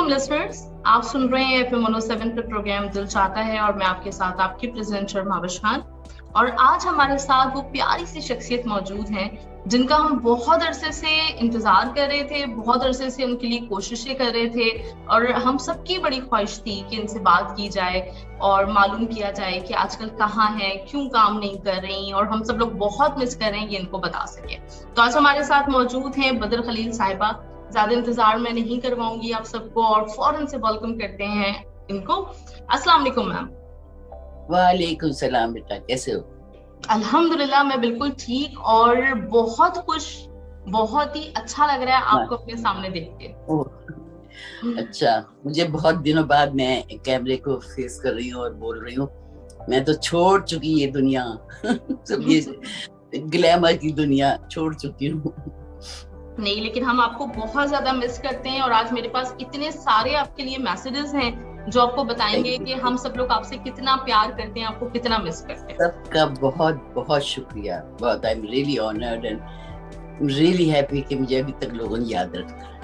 Listeners, आप सुन रहे हैं FM 107 पे प्रोग्राम दिल चाहता है और मैं आपके साथ आपकी प्रेजेंटर महाविश खान। और आज हमारे साथ वो प्यारी सी शख्सियत मौजूद हैं जिनका हम बहुत अरसे से इंतजार कर रहे थे, बहुत अरसे से उनके लिए कोशिशें कर रहे थे और हम सबकी बड़ी ख्वाहिश थी कि इनसे बात की जाए और मालूम किया जाए कि आजकल कहाँ हैं, क्यों काम नहीं कर रही, और हम सब लोग बहुत मिस कर रहे हैं कि इनको बता सके। तो आज हमारे साथ मौजूद हैं बदर खलील साहिबा। ज्यादा इंतजार मैं नहीं करवाऊंगी आप सबको और फौरन से वेलकम करते हैं इनको। अस्सलाम वालेकुम मैम। वालेकुम सलाम बेटा, कैसे हो? अल्हम्दुलिल्लाह मैं बिल्कुल ठीक और बहुत खुश, बहुत ही अच्छा लग रहा है आपको अपने सामने देख के। अच्छा, मुझे बहुत दिनों बाद मैं कैमरे को फेस कर रही हूँ और बोल रही हूँ। मैं तो छोड़ चुकी ये दुनिया सब ये ग्लैमर की दुनिया छोड़ चुकी हूँ। नहीं, लेकिन हम आपको बहुत ज्यादा मिस करते हैं और आज मेरे पास इतने सारे आपके लिए मैसेजेस हैं जो आपको बताएंगे कि हम सब लोग आपसे कितना प्यार करते हैं, आपको कितना मिस करते हैं। सबका बहुत बहुत शुक्रिया, बहुत I am really honoured and really happy कि मुझे अभी तक लोगों ने याद रखा।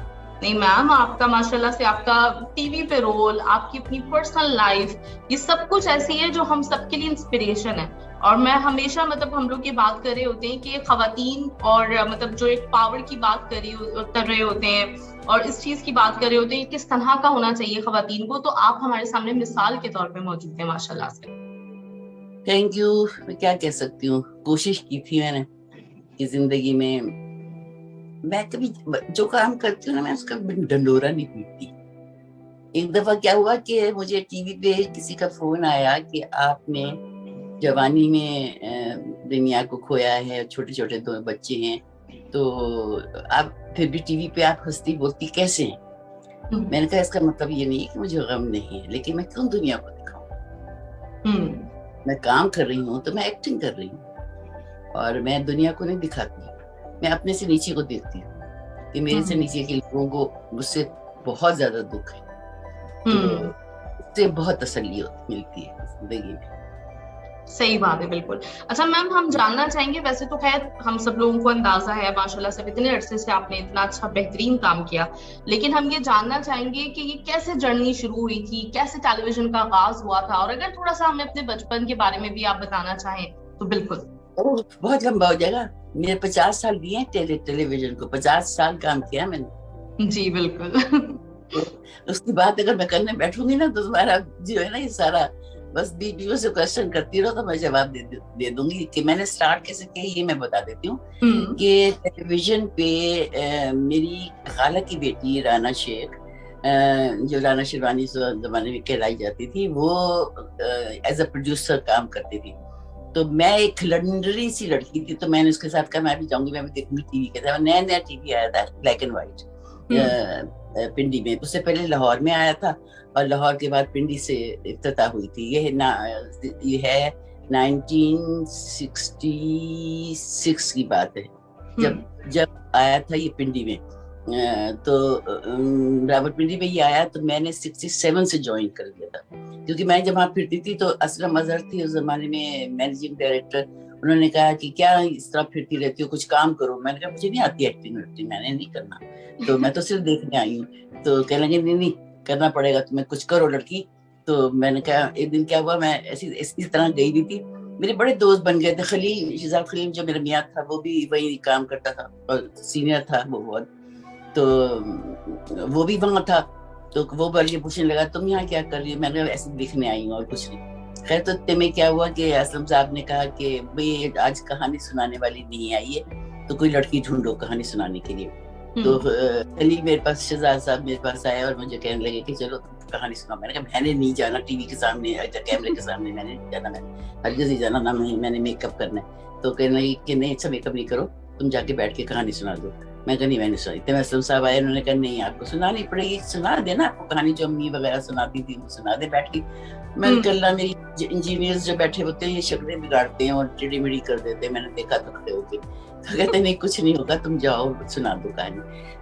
नहीं मैम, आपका माशाल्लाह से आपका टीवी पे रोल, आपकी अपनी पर्सनल लाइफ, ये सब कुछ ऐसी है जो हम सबके लिए इंस्पिरेशन है। और मैं हमेशा हम लोग ये बात कर रहे होते हैं कि खवातीन और जो एक पावर की बात कर रहे होते हैं और इस चीज की बात कर रहे होते हैं किस तरह का होना चाहिए खवातीन को, तो आप हमारे सामने मिसाल के तौर पे मौजूद हैं माशाल्लाह से। Thank you. मैं क्या कह सकती हूँ, कोशिश की थी मैंने कि जिंदगी में मैं कभी जो काम करती हूँ ना, मैं उसका ढंढोरा नहीं पीटती। एक दफा क्या हुआ कि मुझे टीवी पे किसी का फोन आया कि आपने जवानी में दुनिया को खोया है, छोटे छोटे 2 बच्चे हैं, तो आप फिर भी टीवी पे आप हंसती बोलती कैसे हैं? मैंने कहा इसका मतलब ये नहीं है कि मुझे गम नहीं है, लेकिन मैं क्यों दुनिया को दिखाऊं? मैं काम कर रही हूँ तो मैं एक्टिंग कर रही हूँ और मैं दुनिया को नहीं दिखाती। मैं अपने से नीचे को देखती हूँ कि मेरे से नीचे के लोगों को मुझसे बहुत ज्यादा दुख है, तो उससे बहुत तसल्ली मिलती है जिंदगी में। सही बात है, बिल्कुल। अच्छा मैम, हम जानना चाहेंगे, वैसे तो खैर हम सब लोगों को अंदाजा है माशाल्लाह से इतने अरसे से आपने इतना अच्छा बेहतरीन काम किया, लेकिन हम ये जानना चाहेंगे कि ये कैसे जर्नी शुरू हुई थी, कैसे टेलीविजन का आगाज हुआ था, और अगर थोड़ा सा हमें अपने बचपन के बारे में भी आप बताना चाहें तो बिल्कुल। बहुत लंबा हो जाएगा। मेरे 50 साल दिए टेलीविजन को, 50 साल काम किया मैंने। जी बिल्कुल। तो उसकी बात अगर मैं करने बैठूंगी ना तो तुम्हारा जो है ना ये सारा बस बीच से क्वेश्चन करती रहो तो मैं जवाब दे दूंगी कि मैंने स्टार्ट कैसे किया। ये मैं बता देती हूँ कि टेलीविजन पे मेरी खाला की बेटी राना शेख, जो राना शेरवानी जमाने में कहलाई जाती थी, वो एज अ प्रोड्यूसर काम करती थी। तो मैं एक लंडरी सी लड़की थी, तो मैंने उसके साथ कहा मैं भी जाऊंगी, मैं भी देखूंगी टीवी के साथ। नया टीवी आया था ब्लैक एंड व्हाइट पिंडी में, उससे पहले लाहौर में आया था और लाहौर के बाद पिंडी से इफ्तिताह हुई थी। ये है 1966 की बात है जब आया था ये पिंडी में। तो रावलपिंडी में ये आया तो मैंने 67 से ज्वाइन कर लिया था, क्योंकि मैं जब वहाँ फिरती थी तो असलम अजहर थी उस जमाने में मैनेजिंग डायरेक्टर। उन्होंने कहा कि क्या इस तरह फिरती रहती हो, कुछ काम करो। मैंने कहा मुझे नहीं आती एक्टिंग, मैंने नहीं करना, तो मैं तो सिर्फ देखने आई हूँ। तो कहने लगे नहीं करना पड़ेगा, तुम्हें कुछ करो लड़की। तो मैंने कहा, एक दिन क्या हुआ, मैं इसी तरह गई हुई थी, मेरे बड़े दोस्त बन गए थे। खलील शिजाब खलील जो मेरा मियाँ था वो भी वही काम करता था और सीनियर था वो बहुत, तो वो भी वहाँ था। तो वो बल्कि पूछने लगा तुम यहाँ क्या कर रही हो? मैंने ऐसे दिखने आई हूँ और कुछ नहीं। खैर, तो इतने में क्या हुआ कि असलम साहब ने कहा कि भाई आज कहानी सुनाने वाली नहीं आई है, तो कोई लड़की ढूंढो कहानी सुनाने के लिए। तो खलील मेरे पास, शहजाद साहब मेरे पास आए और मुझे कहने लगे कि चलो तुम कहानी सुनाओ। मैंने कहा मैंने नहीं जाना टीवी के सामने, कैमरे के सामने मैंने नहीं जाना, मैंने हरगिज़ नहीं जाना, ना मैंने मेकअप करना है। तो कहने लगे कि नहीं अच्छा मेकअप नहीं करो, तुम जाके बैठ के कहानी सुना दो। मैं कहा नहीं मैंने सुनाई। इतने में असलम साहब आए, उन्होंने कहा नहीं आपको सुनानी पड़ेगी, सुना देना आपको कहानी जो अम्मी वगैरह सुनाती थी वो सुना दे बैठ के। मैंने कहा मेरी इंजीनियर्स जो बैठे होते हैं ये शक्लें बिगाड़ते हैं और टेढ़ी मेढ़ी कर देते हैं, मैंने देखा तो खड़े होके। तो कहते नहीं कुछ नहीं होगा, तुम जाओ सुना दो कहानी।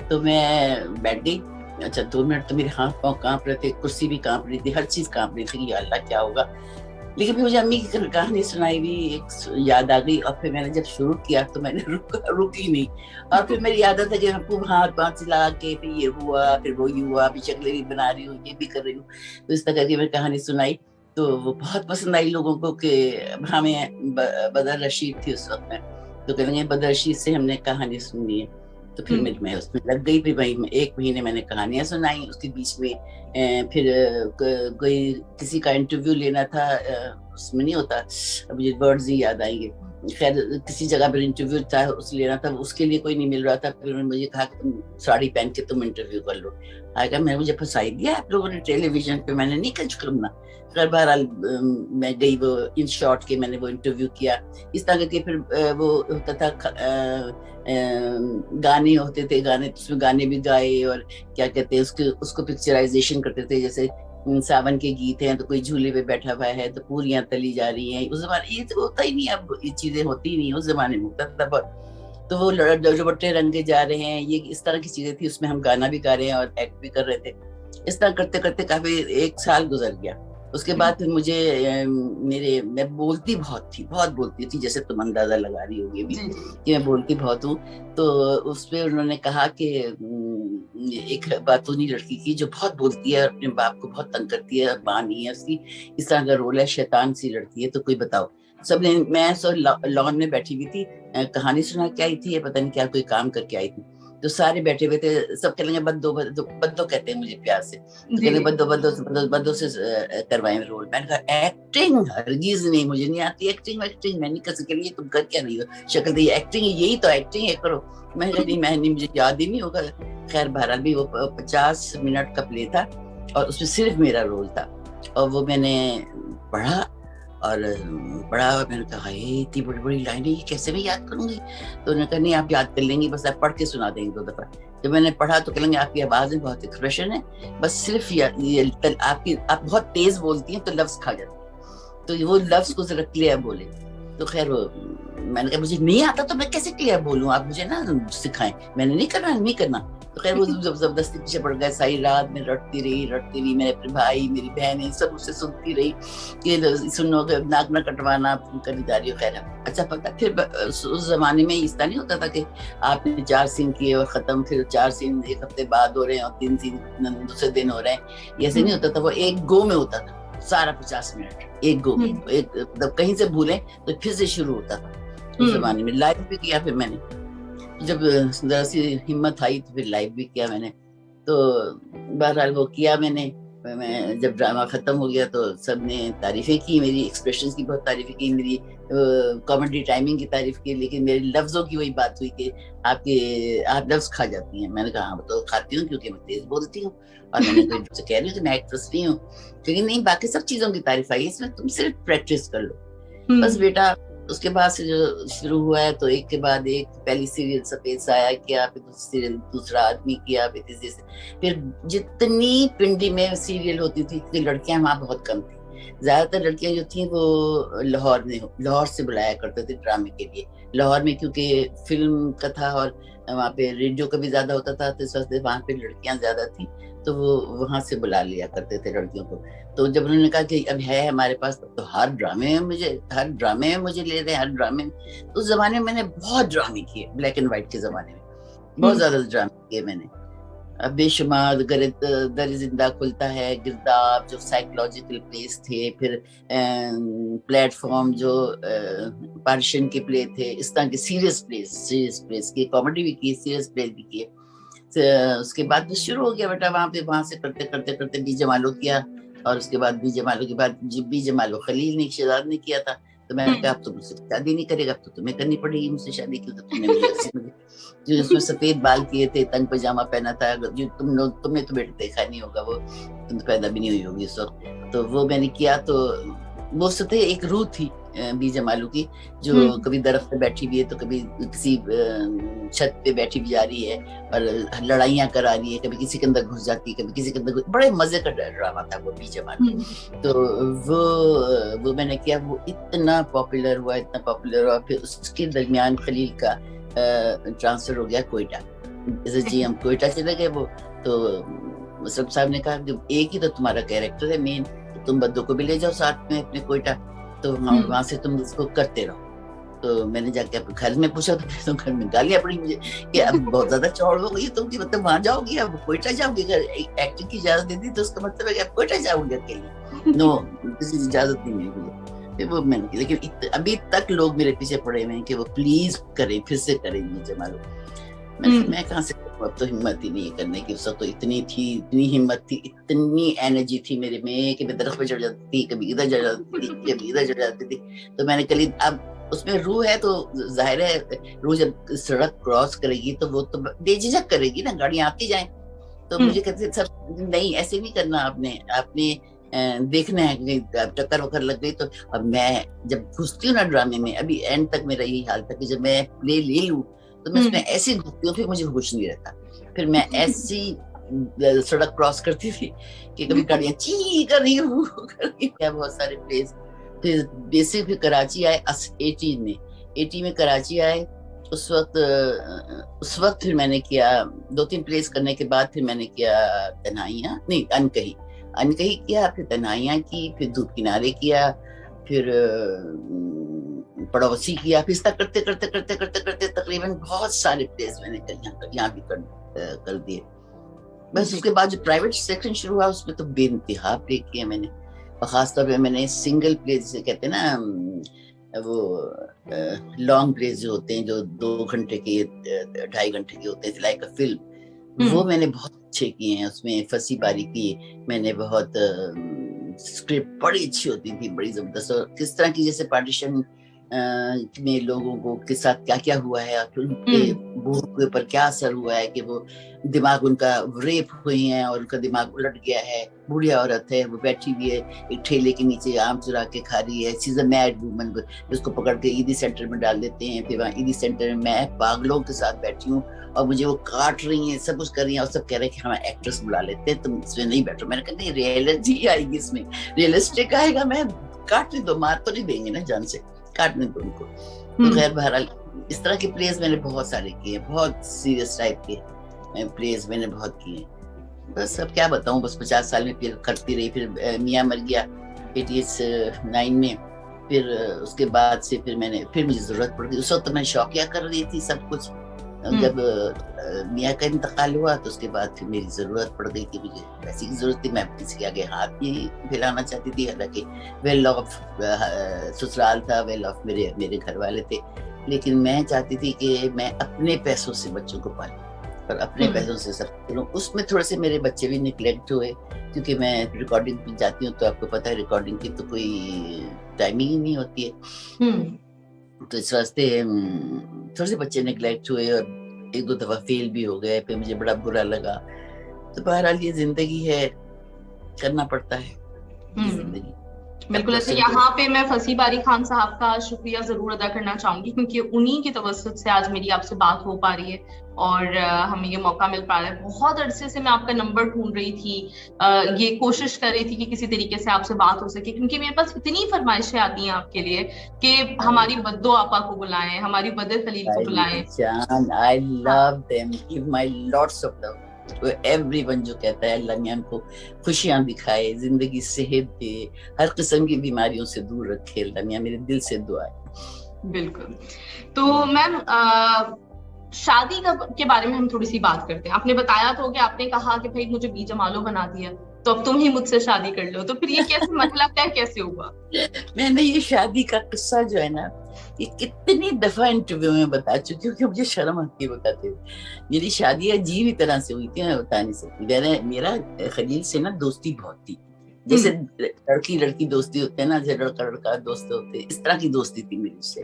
तो मैं बैठ गई। अच्छा 2 मिनट तो मेरे हाथ पाँव कांप रहे थे, कुर्सी भी कांप रही थी, हर चीज कांप रही थी कि अल्लाह क्या होगा। लेकिन फिर मुझे अम्मी की कहानी सुनाई भी एक याद आ गई, और फिर मैंने जब शुरू किया तो मैंने रुकी नहीं, और फिर मेरी आदत है कि आपको हाथ पाँव चिल्ला के फिर ये हुआ फिर वो हुआ, फिर शक्लें भी बना रही हूँ, ये भी कर रही हूँ। तो इस तरह की मैं कहानी सुनाई तो वो बहुत पसंद आई लोगों को कि हमें बदर रशीद थी उस वक्त में, तो कहेंगे बदर रशीद से हमने कहानी सुननी है। तो फिर मैं उसमें लग गई, फिर वही 1 महीने मैंने कहानियां सुनाई। उसके बीच में फिर कोई किसी का इंटरव्यू लेना था, उसमें नहीं होता, अब मुझे वर्ड्स ही याद आएंगे, खैर किसी जगह पर इंटरव्यू था उस लेना था, उसके लिए कोई नहीं मिल रहा था। फिर उन्होंने मुझे कहा कि तुम साड़ी पहन के तुम इंटरव्यू कर लो। आएगा मैं मुझे फंसाई दिया आप लोगों ने टेलीविजन पे, मैंने नहीं कुछ करना। फिर बहरहाल मैं गई, वो इन शॉर्ट के मैंने वो इंटरव्यू किया। इस तरह के फिर वो होता था, गाने होते थे, गाने उसमें गाने भी गाए, और क्या कहते हैं उसको पिक्चराइजेशन करते थे। जैसे सावन के गीत हैं तो कोई झूले पे बैठा हुआ है तो पूरियां तली जा रही हैं। उस जमाने ये तो होता ही नहीं, अब ये चीजें होती ही नहीं, उस जमाने में होता था बहुत। तो वो दुपट्टे रंगे जा रहे हैं, ये इस तरह की चीजें थी। उसमें हम गाना भी गा रहे हैं और एक्ट भी कर रहे थे। इस तरह करते करते काफी 1 साल गुजर गया। उसके बाद फिर मुझे मैं बोलती बहुत बोलती थी, जैसे तुम अंदाजा लगा रही होगी अभी कि मैं बोलती बहुत हूँ। तो उस पे उन्होंने कहा कि एक बातूनी लड़की की जो बहुत बोलती है, अपने बाप को बहुत तंग करती है, मां नहीं है उसकी, इस तरह का रोल है, शैतान सी लड़की है, तो कोई बताओ। सबने, मैं लॉन में बैठी हुई थी, कहानी सुना के आई थी, पता नहीं क्या कोई काम करके आई थी। तो सारे बैठे हुए थे, सब कहेंगे बद्दो कहते हैं मुझे प्यार से, तो कहेंगे बद्दो से करवाएं रोल। मैंने कहा एक्टिंग हरगिज नहीं, मुझे नहीं आती एक्टिंग मैं नहीं कर सकेंगी, तुम कर क्या रही हो, शक्ल दी एक्टिंग, यही तो एक्टिंग है, करो। मैंने कहा नहीं मुझे याद ही नहीं होगा। खैर बहरहाल भी वो 50 मिनट का प्ले था और उसमें सिर्फ मेरा रोल था, और वो मैंने पढ़ा और मैंने कहा इतनी बड़ी बड़ी लाइनें ये कैसे मैं याद करूंगी। तो उन्होंने कहा नहीं आप याद कर लेंगी, बस आप पढ़ के सुना देंगे 2 दफा। जब मैंने पढ़ा तो कहेंगे आपकी आवाज में बहुत एक्सप्रेशन है, बस सिर्फ आप बहुत तेज बोलती हैं तो लफ्ज खा जाते हैं, तो वो लफ्ज को जरा क्लियर बोले। तो खैर वो मैंने कहा मुझे नहीं आता तो मैं कैसे क्लियर बोलूं, आप मुझे ना सिखाएं। मैंने नहीं करना। तो खैर वो जबरदस्ती पीछे पड़ गए। सारी रात में रटती रही। मेरे अपने भाई मेरी बहनें सब उससे सुनती रही कि सुनो नाक न कटवाना करी जा रही हो। खैर अच्छा पता। फिर उस जमाने में इस तरह नहीं होता था कि आपने 4 सीन किए और खत्म, फिर 4 सीन 1 हफ्ते बाद हो रहे हैं और 3 सीन दूसरे दिन हो रहे हैं, ऐसे नहीं होता था। वो एक गो में होता था सारा 50 मिनट एक गो में, मतलब कहीं से भूलें तो फिर से शुरू होता था। उस जमाने में लाइव भी किया, फिर मैंने जब जरा सी हिम्मत आई तो फिर लाइव भी किया मैंने। तो बहरहाल वो किया मैंने। मैं जब ड्रामा खत्म हो गया तो सबने तारीफें की, मेरी एक्सप्रेशंस की बहुत तारीफें की, मेरी कॉमेडी टाइमिंग की तारीफ की, लेकिन मेरे लफ्जों की वही बात हुई कि आप लफ्ज खा जाती हैं। मैंने कहा हाँ तो खाती हूँ क्योंकि मैं तेज बोलती हूँ, और मैंने तो कह रही हूँ कि मैं एक्ट्रेस नहीं हूँ, लेकिन नहीं बाकी सब चीजों की तारीफ आई, इसमें तुम सिर्फ प्रैक्टिस कर लो बस बेटा। उसके बाद से जो शुरू हुआ है तो एक के बाद एक, पहली सीरियल सफेद साया किया, फिर सीरियल दूसरा आदमी किया, फिर जितनी पिंडी में सीरियल होती थी, लड़कियां वहां बहुत कम थी। ज्यादातर लड़कियां जो थी वो लाहौर से बुलाया करते थे ड्रामे के लिए। लाहौर में क्योंकि फिल्म का था और वहाँ पे रेडियो का भी ज्यादा होता था, तो इस वजह से वहाँ पे लड़कियां ज्यादा थी, तो वो वहां से बुला लिया करते थे लड़कियों को। तो जब उन्होंने कहा कि अब है हमारे पास, तो हर ड्रामे में मुझे ले रहे हैं, हर ड्रामे में। तो उस जमाने में मैंने बहुत ड्रामे किए, ब्लैक एंड व्हाइट के जमाने में बहुत ज्यादा ड्रामे किए मैंने, बेशुमार। दर जिंदा खुलता है, गिरदाब जो साइकोलॉजिकल प्लेस थे, फिर प्लेटफॉर्म जो पार्शियन के प्ले थे, इस तरह के सीरियस प्लेस की, कॉमेडी भी की, सीरियस प्ले भी किए। उसके बाद तो शुरू हो गया बेटा वहां से करते बी जमालो किया, और उसके बाद बी जमालो खलील ने शहजाद ने किया था। तो मैंने कहा अब तो मुझसे शादी नहीं करेगा, अब तो तुम्हें करनी पड़ेगी मुझसे शादी, क्यों तो तुमने मुझे जो उसमें सफेद बाल किए थे, तंग पजामा पहना था, जो तुमने तो बेटा देखा नहीं होगा, वो तुम तो पैदा भी नहीं हुई होगी उस वक्त। तो वो मैंने किया। तो वो सतह एक रूह थी बी जमालू की, जो कभी दरख्त पे बैठी हुई है तो कभी किसी छत पे बैठी भी जा रही है और लड़ाइयाँ करा रही है, कभी किसी के अंदर घुस जाती है, कभी किसी के अंदर। बड़े मजे का ड्रामा था वो बी जमालू। तो वो मैंने किया, वो इतना पॉपुलर हुआ, फिर उसके दरमियान खलील का ट्रांसफर हो गया कोयटा। जी हम कोयटा चले गए। वो तो मुशर्रफ साहब ने कहा कि एक ही तो तुम्हारा कैरेक्टर है मेन, تم بدو کو بھی لے جاؤ ساتھ میں اپنے کوئٹہ, تو وہاں سے تم اس کو کرتے رہو. تو میں نے جا کے گھر میں پوچھا تو گھر میں گالیاں پڑی مجھے کہ اب بہت زیادہ چوڑ ہو گئی تم, مطلب وہاں جاؤ گی, اب کوئٹہ جاؤ گی. اگر ایکٹنگ کی اجازت دے دی تو اس کا مطلب ہے کہ اب کوئٹہ جاؤ گی اکیلے. نو, کسی کی اجازت نہیں ملی مجھے. پھر وہ میں نے, لیکن ابھی تک لوگ میرے پیچھے پڑے ہوئے ہیں کہ وہ پلیز کریں, پھر سے کریں یہ جمالو. میں کہاں سے, اب تو ہمت ہی نہیں کرنے کی. اس وقت تو اتنی تھی, اتنی ہمت تھی, اتنی انرجی تھی میرے میں کہ میں درخت پہ چڑھ جاتی تھی, کبھی ادھر چڑھ جاتی تھی, کبھی ادھر چڑھ جاتی تھی. تو میں نے کلی, اب اس میں روح ہے تو ظاہر ہے روح جب سڑک کراس کرے گی تو وہ تو بے جھجک کرے گی نا, گاڑیاں آتی جائیں. تو مجھے کہتے سب نہیں ایسے نہیں کرنا, آپ نے دیکھنا ہے کہ ٹکر وکر لگ گئی تو. اب میں جب گھستی ہوں نا ڈرامے میں, ابھی اینڈ تک میرا یہی حال تھا کہ جب میں پلے لے لوں تو میں اس میں ایسی گھستی ہوں, پھر مجھے ہوش نہیں رہتا. پھر میں ایسی سڑک کراس کرتی تھی کہ کبھی گاڑیاں چی کر رہی ہوں. بہت سارے پلیس. پھر بیسک پھر کراچی آئے 80 میں کراچی آئے. اس وقت پھر میں نے کیا 2-3 پلیس کرنے کے بعد پھر میں نے کیا تنہائیاں, نہیں انکہی کیا, پھر تنہائیاں کی, پھر دھوپ کنارے کیا, پھر پڑوسی کیا. پھر اس طرح کرتے کرتے کرتے کرتے کرتے تقریباً بہت سارے پلیس میں نے یہاں بھی کر دیے. بس اس کے بعد جو پرائیویٹ سیکشن شروع ہوا اس میں تو بے انتہا پلے کیا میں نے. اور خاص طور پہ میں نے سنگل پلے جسے کہتے ہیں نا, وہ لانگ پلیز جو ہوتے ہیں جو 2 گھنٹے کے 2.5 گھنٹے کے ہوتے ہیں, لائک اے فلم, وہ میں نے بہت اچھے کیے ہیں. اس میں فصیح باری کی میں نے بہت, اسکرپٹ بڑی اچھی ہوتی تھی, بڑی زبردست. اور کس طرح کی جیسے پارٹیشن میں لوگوں کو کے ساتھ کیا کیا ہوا ہے, اور ان کے بوڑھوں کے اوپر کیا اثر ہوا ہے کہ وہ دماغ ان کا ریپ ہوئی ہیں اور ان کا دماغ الٹ گیا ہے. بوڑھی عورت ہے, وہ بیٹھی ہوئی ہے ایک ٹھیلے کے نیچے آم چرا کے کھا رہی ہے. شی از اے میڈ وومن. اس کو پکڑ کے عیدی سینٹر میں ڈال دیتے ہیں. پھر وہاں عیدی سینٹر میں پاگلوں کے ساتھ بیٹھی ہوں اور مجھے وہ کاٹ رہی ہیں, سب کچھ کر رہی ہیں, اور سب کہہ رہے ہیں کہ ہم ایکٹریس بلا لیتے ہیں, تم اس میں نہیں بیٹھو. میں نے کہا نہیں, ریئلٹی آئے گی اس میں, ریئلسٹک آئے گا. میں کاٹنے دو, مار تو نہیں دیں گے نا جان سے, کاٹنے دو ان کو. تو خیر بہرحال اس طرح کے پلیز میں نے بہت سارے کیے, بہت سیریس ٹائپ کے پلیز میں نے بہت کیے. بس اب کیا بتاؤں, بس 50 سال میں پھر کرتی رہی. پھر میاں مر گیا 89 میں. پھر اس کے بعد سے پھر مجھے ضرورت پڑ گئی. اس وقت میں شوقیہ کر رہی تھی سب کچھ. جب میاں کا انتقال ہوا تو اس کے بعد پھر میری ضرورت پڑ گئی کہ مجھے پیسے کی ضرورت تھی. میں کسی کے آگے ہاتھ نہیں پھیلانا چاہتی تھی, حالانکہ ویل آف سسرال تھا, ویل آف میرے گھر والے تھے, لیکن میں چاہتی تھی کہ میں اپنے پیسوں سے بچوں کو پالوں اور اپنے پیسوں سے سب کروں. اس میں تھوڑے سے میرے بچے بھی نگلیکٹ ہوئے, کیونکہ میں ریکارڈنگ پہ جاتی ہوں تو آپ کو پتہ ہے ریکارڈنگ کی تو کوئی ٹائمنگ ہی نہیں ہوتی ہے. تو اس واسطے تھوڑے سے بچے نگلیکٹ ہوئے اور 1-2 دفعہ فیل بھی ہو گئے. پھر مجھے بڑا برا لگا. تو بہرحال یہ زندگی ہے, کرنا پڑتا ہے زندگی. بالکل ایسے یہاں پہ میں فصیح باری خان صاحب کا شکریہ ضرور ادا کرنا چاہوں گی, کیونکہ انہی کی توسط سے آج میری آپ سے بات ہو پا رہی ہے اور ہمیں یہ موقع مل پا رہا ہے. بہت عرصے سے میں آپ کا نمبر ڈھونڈ رہی تھی, یہ کوشش کر رہی تھی کہ کسی طریقے سے آپ سے بات ہو سکے, کیونکہ میرے پاس اتنی فرمائشیں آتی ہیں آپ کے لیے کہ ہماری بدو آپا کو بلائیں, ہماری بدر خلیل کو بلائیں. I love them, give my lots of love to everyone جو کہتا ہے اللہ میاں کو خوشیاں دکھائے, زندگی صحت دے, ہر قسم کی بیماریوں سے دور رکھے. اللہ میاں میرے دل سے دعا ہے. بالکل. تو میم شادی کے بارے میں ہم تھوڑی سی بات کرتے ہیں. آپ نے بتایا تو کہ آپ نے کہا کہ بھائی مجھے بی جمالو بنا دیا تو اب تم ہی مجھ سے شادی کر لو, تو پھر یہ کیسے مسئلہ طے کیسے ہوا؟ میں نے یہ شادی کا قصہ جو ہے نا یہ کتنی دفعہ انٹرویو میں بتا چکی ہوں کہ مجھے شرم آتی ہے بتاتے ہوئے. میری شادی عجیب ہی طرح سے ہوئی تھی, میں بتا نہیں سکتی. میرا خلیل سے نا دوستی بہت تھی, جیسے لڑکی دوستی ہوتے ہیں نا, جیسے لڑکا دوست ہوتے ہیں, اس طرح کی دوستی تھی میری سے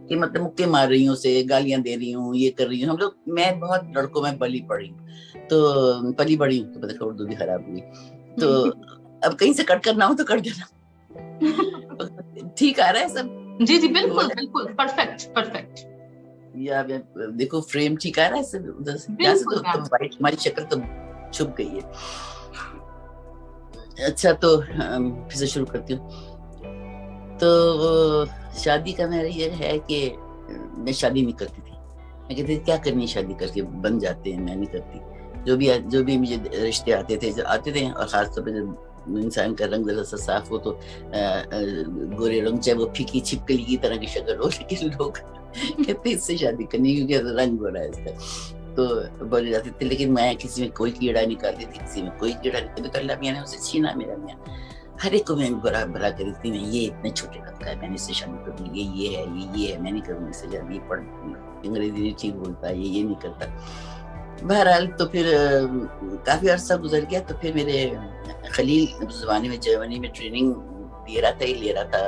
کہ مطلب مکے مار رہی ہوں, اسے گالیاں دے رہی ہوں, یہ کر رہی ہوں. ہم لوگ, میں بہت لڑکوں میں پلی بڑی ہوں تو پتہ کہ اردو بھی خراب ہوئی. تو اب کہیں سے کٹ کرنا ہو تو کٹ دینا. ٹھیک آ رہا ہے سب؟ جی جی بالکل بالکل, پرفیکٹ. یا دیکھو فریم ٹھیک آ رہا ہے سب ادھر سے, یہاں سے تو وائٹ ہماری شکل تو چھپ گئی ہے. اچھا تو پھر سے شروع کرتی ہوں. تو شادی کا میرا یہ ہے کہ میں شادی نہیں کرتی تھی. میں کہتی تھی کیا کرنی شادی کر کے, بن جاتے ہیں, میں نہیں کرتی. جو بھی مجھے رشتے آتے تھے اور خاص طور پہ इंसान का रंग जरा सा साफ हो तो गोरे रंग, चाहे वो फीकी छिपकली की तरह की शक्ल हो, लेकिन लोग कहते इससे शादी करनी क्योंकि रंग गोरा है इसका, तो बोले जाते थे। लेकिन मैं किसी में कोई कीड़ा निकालती थी, किसी में कोई कीड़ा निकालती, तो अल्लाह मियां ने उसे छीना मेरा मियां। हर एक को मैं बुरा भला करी थी, मैं ये इतने छोटे कद का है, मैंने इससे शादी कर दी, ये है, ये है, मैं नहीं करूँगी इससे शादी, पढ़ अंग्रेजी नहीं ठीक बोलता, ये नहीं करता। बहरहाल तो फिर काफी अरसा गुजर गया, तो फिर मेरे खलील उस जमाने में जर्मनी में ट्रेनिंग ले रहा था,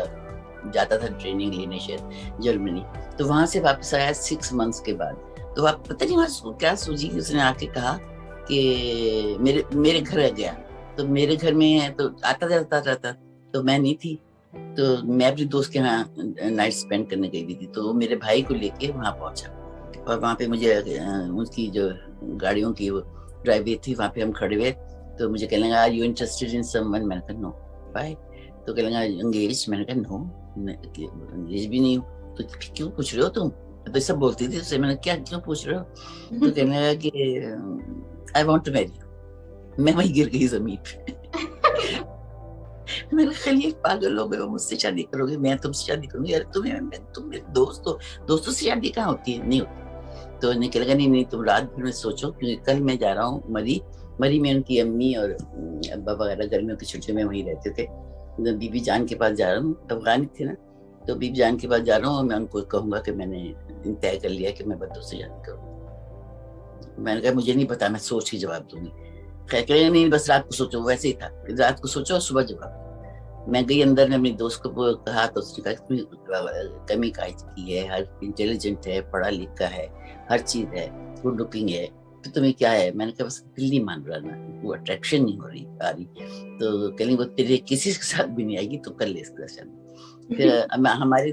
जाता था ट्रेनिंग लेने शायद जर्मनी, तो वहां से वापस आया 6 मंथ्स के बाद। तो आप पता नहीं वहां क्या सूझी, उसने आके कहा कि मेरे घर आ गया। तो मेरे घर में तो आता जाता रहता, तो मैं नहीं थी, तो मैं अपने दोस्त के यहाँ नाइट स्पेंड करने गई थी, तो मेरे भाई को लेके वहाँ पहुंचा, और वहाँ पे मुझे उसकी जो गाड़ियों की वो ड्राइववे थी, वहाँ पे हम खड़े हुए, तो मुझे कहने लगा, are you interested in someone? मैंने कहा नो। बाय। तो कहने लगा एंगेज? मैंने कहा नो, एंगेज भी नहीं हूँ। तो क्यों पूछ रहे हो तुम? तो सब बोलती थी उससे, मैंने क्या क्यों पूछ रहे हो? तो कहने लगा कि आई वांट टू मैरी। मैं वहीं गिर गई जमीन पे। मैंने खलील पागल हो गए हो, मुझसे शादी करोगे? मैं तुमसे शादी करूंगी? अरे तुम मेरे दोस्तों से शादी कहाँ होती है? नहीं होती। तो निकल लगा नहीं तुम रात भर में सोचो, क्योंकि कल मैं जा रहा हूँ मरी में उनकी अम्मी और अब्बा वगैरह गर्मियों की छुट्टियों में वहीं रहते थे, बीबी जान के पास जा रहा हूँ, अफगानी थे ना, तो बीबी जान के पास जा रहा हूँ, और मैं उनको कहूंगा कि मैंने तय कर लिया कि मैं बद्दू से शादी करूँगा। मैंने कहा मुझे नहीं पता, मैं सोच के जवाब दूंगी। कहेंगे नहीं बस रात को सोचो। वैसे ही था, रात को सोचो और सुबह जवाब। मैं गई अंदर में, अपनी दोस्त को कहा, तो उसने कहा कमी काज की है, हर इंटेलिजेंट है, पढ़ा लिखा है, हर चीज है, गुड लुकिंग है, तो तुम्हें क्या है? मैंने कहा बस दिल नहीं मान रहा ना, वो अट्रैक्शन नहीं हो रही आ रही। तो कहीं वो तेरे किसी के साथ भी नहीं आएगी, तो कर ले इसका शादी। फिर हमारी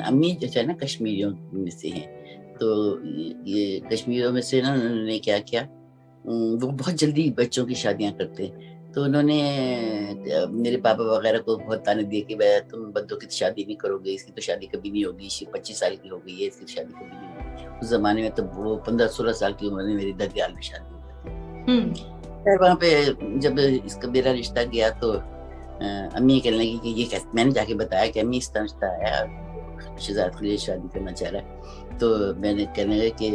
अम्मी जो है ना कश्मीरियों में से हैं, तो ये कश्मीरियों में से ना उन्होंने क्या किया, वो बहुत जल्दी बच्चों की शादियां करते हैं, तो उन्होंने मेरे पापा वगैरह को बहुत ताने दिए कि भाई तुम बद्दू की तो शादी नहीं करोगे, इसकी तो शादी कभी नहीं होगी, 25 साल की हो गई है, इसकी तो शादी कभी नहीं होगी। उस जमाने में तो वो 15-16 साल की उम्र में मेरी ददियाल में शादी हो गई। फिर वहाँ पे जब इसका मेरा रिश्ता गया, तो अम्मी कहने लगी कि ये कैसे? मैंने जाके बताया कि अम्मी इस तरह रिश्ता आया, शहजाद के लिए शादी करना चाह रहा है। तो मैंने कहने लगा कि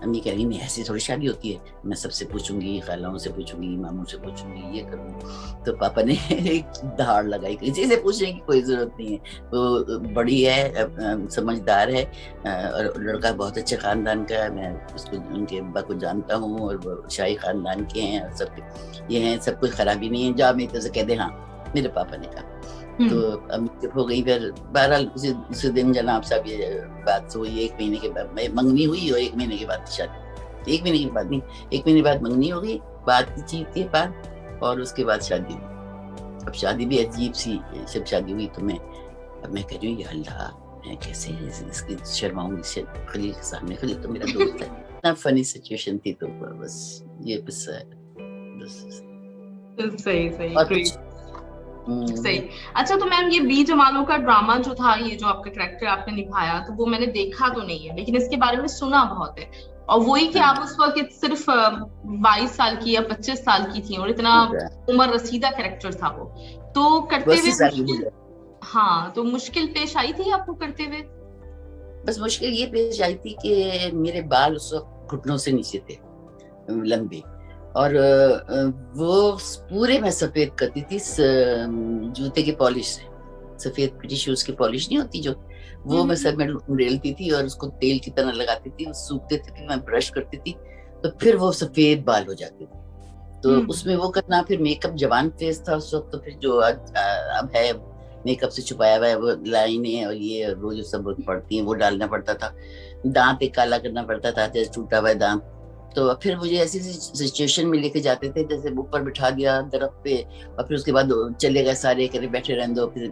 अम्मी कह रही नहीं, ऐसी थोड़ी शादी होती है, मैं सबसे पूछूंगी, खालाओं से पूछूंगी, मामू से पूछूंगी, ये करूंगी। तो पापा ने एक धाड़ लगाई, किसी से पूछने की कोई जरूरत नहीं है, वो बड़ी है, समझदार है, और लड़का बहुत अच्छे खानदान का है, मैं उसको उनके अब्बा को जानता हूँ, और वो शाही खानदान के हैं, और सब ये हैं, सब कुछ खराबी नहीं है, जा मेरी तरह से कह दे हाँ, मेरे पापा ने कहा। तो अम्मी चुप हो गई। फिर बहरहाल उसी दिन जनाब साहब ये बात हुई, 1 महीने के बाद मंगनी हुई, और 1 महीने के बाद शादी। 1 महीने के बाद नहीं, 1 महीने बाद मंगनी हो गई, बातचीत के बाद, और उसके बाद शादी हुई। अब शादी भी अजीब सी जब शादी हुई, तो मैं कह रही हूँ, या अल्लाह, मैं कैसे इसकी शर्माऊंगी खलील के सामने? खलील तो मेरा दोस्त है। इतना फनी सिचुएशन थी, तो बस ये किस्सा है। सही। अच्छा, तो मैम ये बी जमालों का ड्रामा जो था, ये जो आपका कैरेक्टर आपने निभाया, तो वो मैंने देखा तो नहीं है, लेकिन इसके बारे में सुना बहुत है। और वही कि आप उस वक्त सिर्फ 22 साल की या 25 साल की थी, और इतना उम्र रसीदा कैरेक्टर था वो, तो करते हुए हाँ, तो मुश्किल पेश आई थी आपको करते हुए? बस मुश्किल ये पेश आई थी कि मेरे बाल उस वक्त घुटनों से नीचे थे, लंबे, और वो पूरे मैं सफेद करती थी जूते की पॉलिश से। सफेद प्रीटी शूज की पॉलिश नहीं होती जो, वो मैं सर में उड़ेलती थी, और उसको तेल की तरह लगाती थी, सूखते थे, मैं ब्रश करती थी, तो फिर वो सफेद बाल हो जाते थे। तो उसमें वो करना, फिर मेकअप, जवान फेस था उस वक्त, तो फिर जो अब है मेकअप से छुपाया हुआ है, वो लाइनें और ये वो जो सब पड़ती हैं, वो डालना पड़ता था। दांत एक काला करना पड़ता था, जैसे टूटा हुआ दांत। तो फिर मुझे ऐसी सिचुएशन में लेके जाते थे, जैसे ऊपर बिठा दिया दरख्त पे, और फिर उसके बाद चले गए सारे, करे बैठे रहने दो, फिर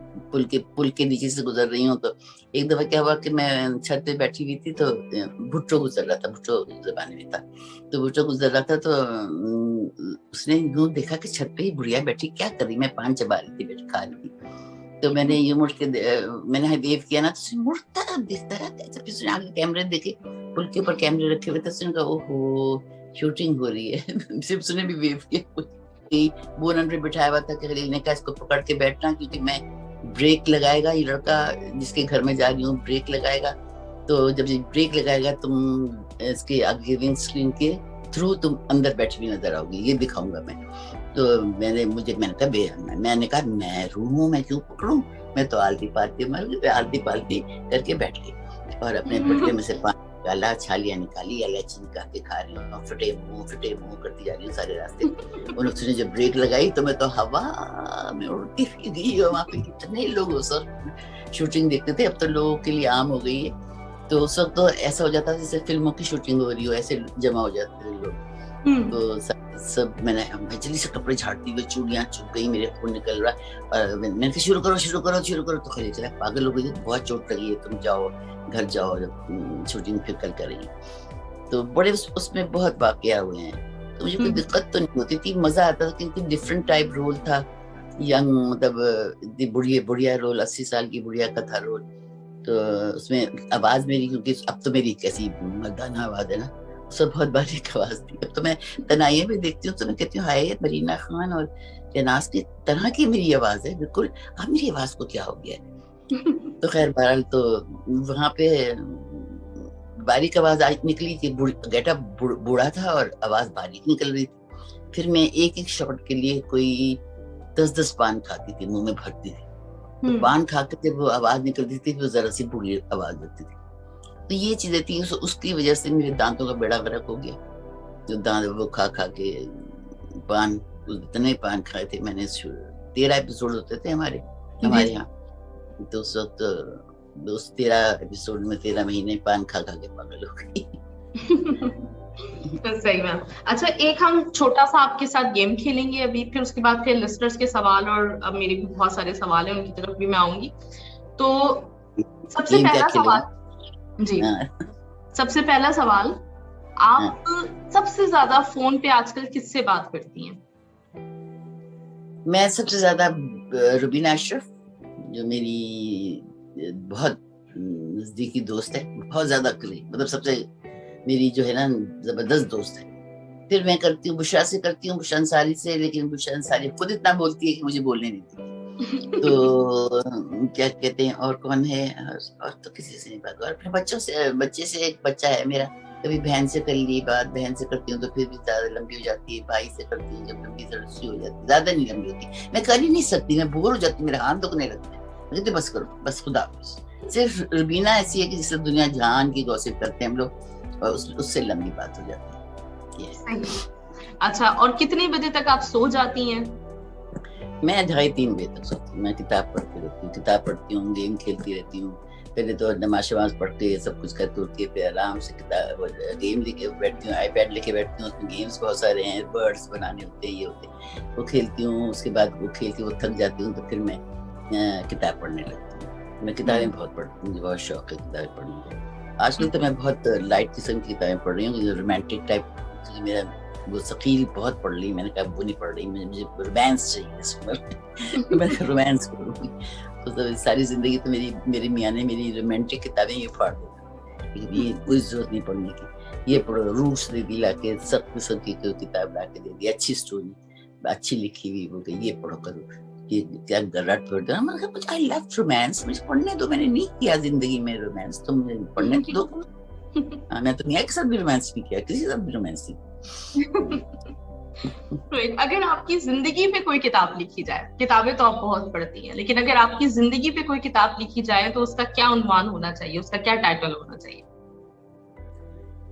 पुल के नीचे से गुजर रही हूँ। तो एक दफा क्या हुआ कि मैं छत पे बैठी हुई थी, तो भुट्टो गुजर रहा था, भुट्टो जमाने में था, तो भुट्टो गुजर रहा था, तो उसने यूं देखा कि छत पे ही बुढ़िया बैठी, क्या कर रही? मैं पान चबा रही थी, बैठ खा रही थी। तो मैंने ये मुड़ के मैंने वेव किया ना, तो मुड़ता दिखता है, फिर आगे कैमरे देखे, पुल के ऊपर कैमरे रखे हुए थे, उसने कहा ओहो शूटिंग हो रही है। सिर्फ उसने भी वेव किया। बोनट पे बिठाया हुआ था कि खलील ने कहा इसको पकड़ के बैठना, क्योंकि मैं ब्रेक लगाएगा ये लड़का जिसके घर में जा रही हूँ, ब्रेक लगाएगा, तो जब ये ब्रेक लगाएगा तुम इसके आगे विंड स्क्रीन के थ्रू तुम अंदर बैठी हुई नजर आओगी, ये दिखाऊंगा मैं। तो मैंने कहा मैं रूम हूँ, मैं क्यों पकड़ूं, मैं तो आलती पालती करके बैठ गई और अपने पटके में से पानी निकाला, छालियां निकाली, इलायची निकाल के खा रही हूँ, फटे मुंह करती जा रही हूँ सारे रास्ते। उन उसने जब ब्रेक लगाई तो मैं तो हवा में उड़ती गई, और वहाँ पे कितने लोग उस वक्त शूटिंग देखते थे, अब तो लोगों के लिए आम हो गई है। तो उस वक्त तो ऐसा हो जाता जैसे फिल्मों की शूटिंग हो रही हो, ऐसे जमा हो जाते थे लोग। तो सब मैं जल्दी से कपड़े झाड़ती हुई, चूड़ियां चुभ गई, मेरे खून निकल रहा, और मैंने कहा शुरू करो। तो खलील चला पागल हो गई, बहुत चोट लगी है, तुम जाओ घर जाओ, जब शूटिंग फिर कल करेंगे। तो बड़े उसमें बहुत वाकया हुए हैं, तो मुझे कोई दिक्कत तो नहीं होती थी, मजा आता था, क्योंकि डिफरेंट टाइप रोल था, यंग मतलब बुढ़िया रोल, 80 साल की बुढ़िया का था रोल। तो उसमें आवाज मेरी, क्योंकि अब तो मेरी कैसी मर्दाना आवाज है ना, सब बहुत बारीक आवाज थी। अब तो मैं तनाइये में देखती हूँ तो मैं कहती हूँ हाय मरीना खान और शहनाज की तरह की मेरी आवाज है बिल्कुल, अब मेरी आवाज को क्या हो गया है। तो खैर बहरहाल तो वहाँ पे बारीक आवाज आज निकली कि गेटअप बूढ़ा था और आवाज बारीक निकल रही थी। फिर मैं एक शॉट के लिए कोई 10 पान खाती थी, मुंह में भरती थी, तो पान खा के जब वो आवाज निकलती थी वो जरा सी बुरी आवाज होती थी। तो ये चीजें थी, उसकी वजह से मेरे दांतों का बेड़ा गर्क हो गया। जो दांत वो खा के पान, इतने पान खाए थे मैंने, 13 एपिसोड होते थे हमारे यहाँ, तो उस वक्त उस 13 एपिसोड में 13 महीने पान खा के पागल हो गई। सही मैम। अच्छा, एक हम छोटा सा आपके साथ गेम खेलेंगे अभी, फिर उसके बाद फिर लिस्टर्स के सवाल, और अब मेरे भी बहुत सारे सवाल हैं, उनकी तरफ भी मैं आऊंगी। तो सबसे पहला सवाल जी, सबसे पहला सवाल, आप सबसे ज्यादा फोन पे आजकल किससे बात करती हैं? मैं सबसे ज्यादा रुबीना अशरफ, जो मेरी बहुत नजदीकी दोस्त है, बहुत ज्यादा करीब, मतलब सबसे मेरी जो है ना जबरदस्त दोस्त है। फिर मैं करती हूँ बुशरा से, करती हूँ बुशरा अंसारी से, लेकिन बुशरा अंसारी खुद इतना बोलती है कि मुझे बोलने नहीं देती। तो क्या कहते हैं, और कौन है, और तो किसी से नहीं बात। और अपने बच्चे से एक बच्चा है मेरा, कभी बहन से कर ली बात, बहन से करती हूँ तो फिर भी ज्यादा लंबी हो जाती है, भाई से करती हूँ जब लंबी जरूरी हो जाती है, ज्यादा नहीं लंबी होती, मैं कर ही नहीं सकती, मैं बोर हो जाती, मेरे हाथ दुखने लगते हैं, मैं कहती बस करो, बस खुदा हाफिज़। सिर्फ रुबीना ऐसी है कि जिससे दुनिया जहान की गॉसिप करते हैं हम लोग, और उससे लंबी बात हो जाती है। अच्छा, और कितने बजे तक आप सो जाती हैं? मैं 2:30-3 बजे तक सोती हूँ। मैं किताब पढ़ती हूँ, गेम खेलती रहती हूँ। पहले तो नमाज पढ़ के सब कुछ करके उठ के फिर आराम से गेम लेके बैठती हूँ, आईपैड लेके बैठती हूँ, उसमें गेम्स बहुत सारे हैं, वर्ड्स बनाने होते हैं, ये होते हैं, वो खेलती हूँ। उसके बाद वो खेल के वो थक जाती हूँ तो फिर मैं किताब पढ़ने लगती हूँ। मैं किताबें बहुत पढ़ती हूँ, मुझे बहुत शौक है किताबें पढ़ने का। आजकल तो मैं बहुत लाइट किस्म की किताबें पढ़ रही हूँ, रोमांटिक टाइप, क्योंकि मेरा वो शकील बहुत पढ़ ली, मैंने कहा वो नहीं पढ़ रही, मुझे रोमांस चाहिए इस उम्र तो मैं रोमांस करूँगी। तो सारी जिंदगी तो मेरे मियाँ ने मेरी रोमांटिक किताबें ये फाड़ दी, ये कोई जरूरत नहीं पढ़ने की, ये पढ़ो, रूट्स दे दी लाके, सब किस्म की किताब ला के दे दी, अच्छी स्टोरी, अच्छी लिखी हुई, वो ये पढ़ो करो, ये क्या रट पढ़ दो। मैंने कहा कुछ आई लव रोमांस, मुझे पढ़ने दो, मैंने नहीं किया जिंदगी में रोमांस, तो मुझे पढ़ने दो। मैं तो मियाँ के साथ भी रोमांस नहीं किया, किसी के साथ भी रोमांस नहीं। अगर आपकी जिंदगी पे कोई किताब लिखी जाए, किताबें तो आप बहुत पढ़ती हैं, लेकिन अगर आपकी जिंदगी पे कोई किताब लिखी जाए तो उसका क्या उन्वान होना चाहिए, उसका क्या टाइटल होना चाहिए?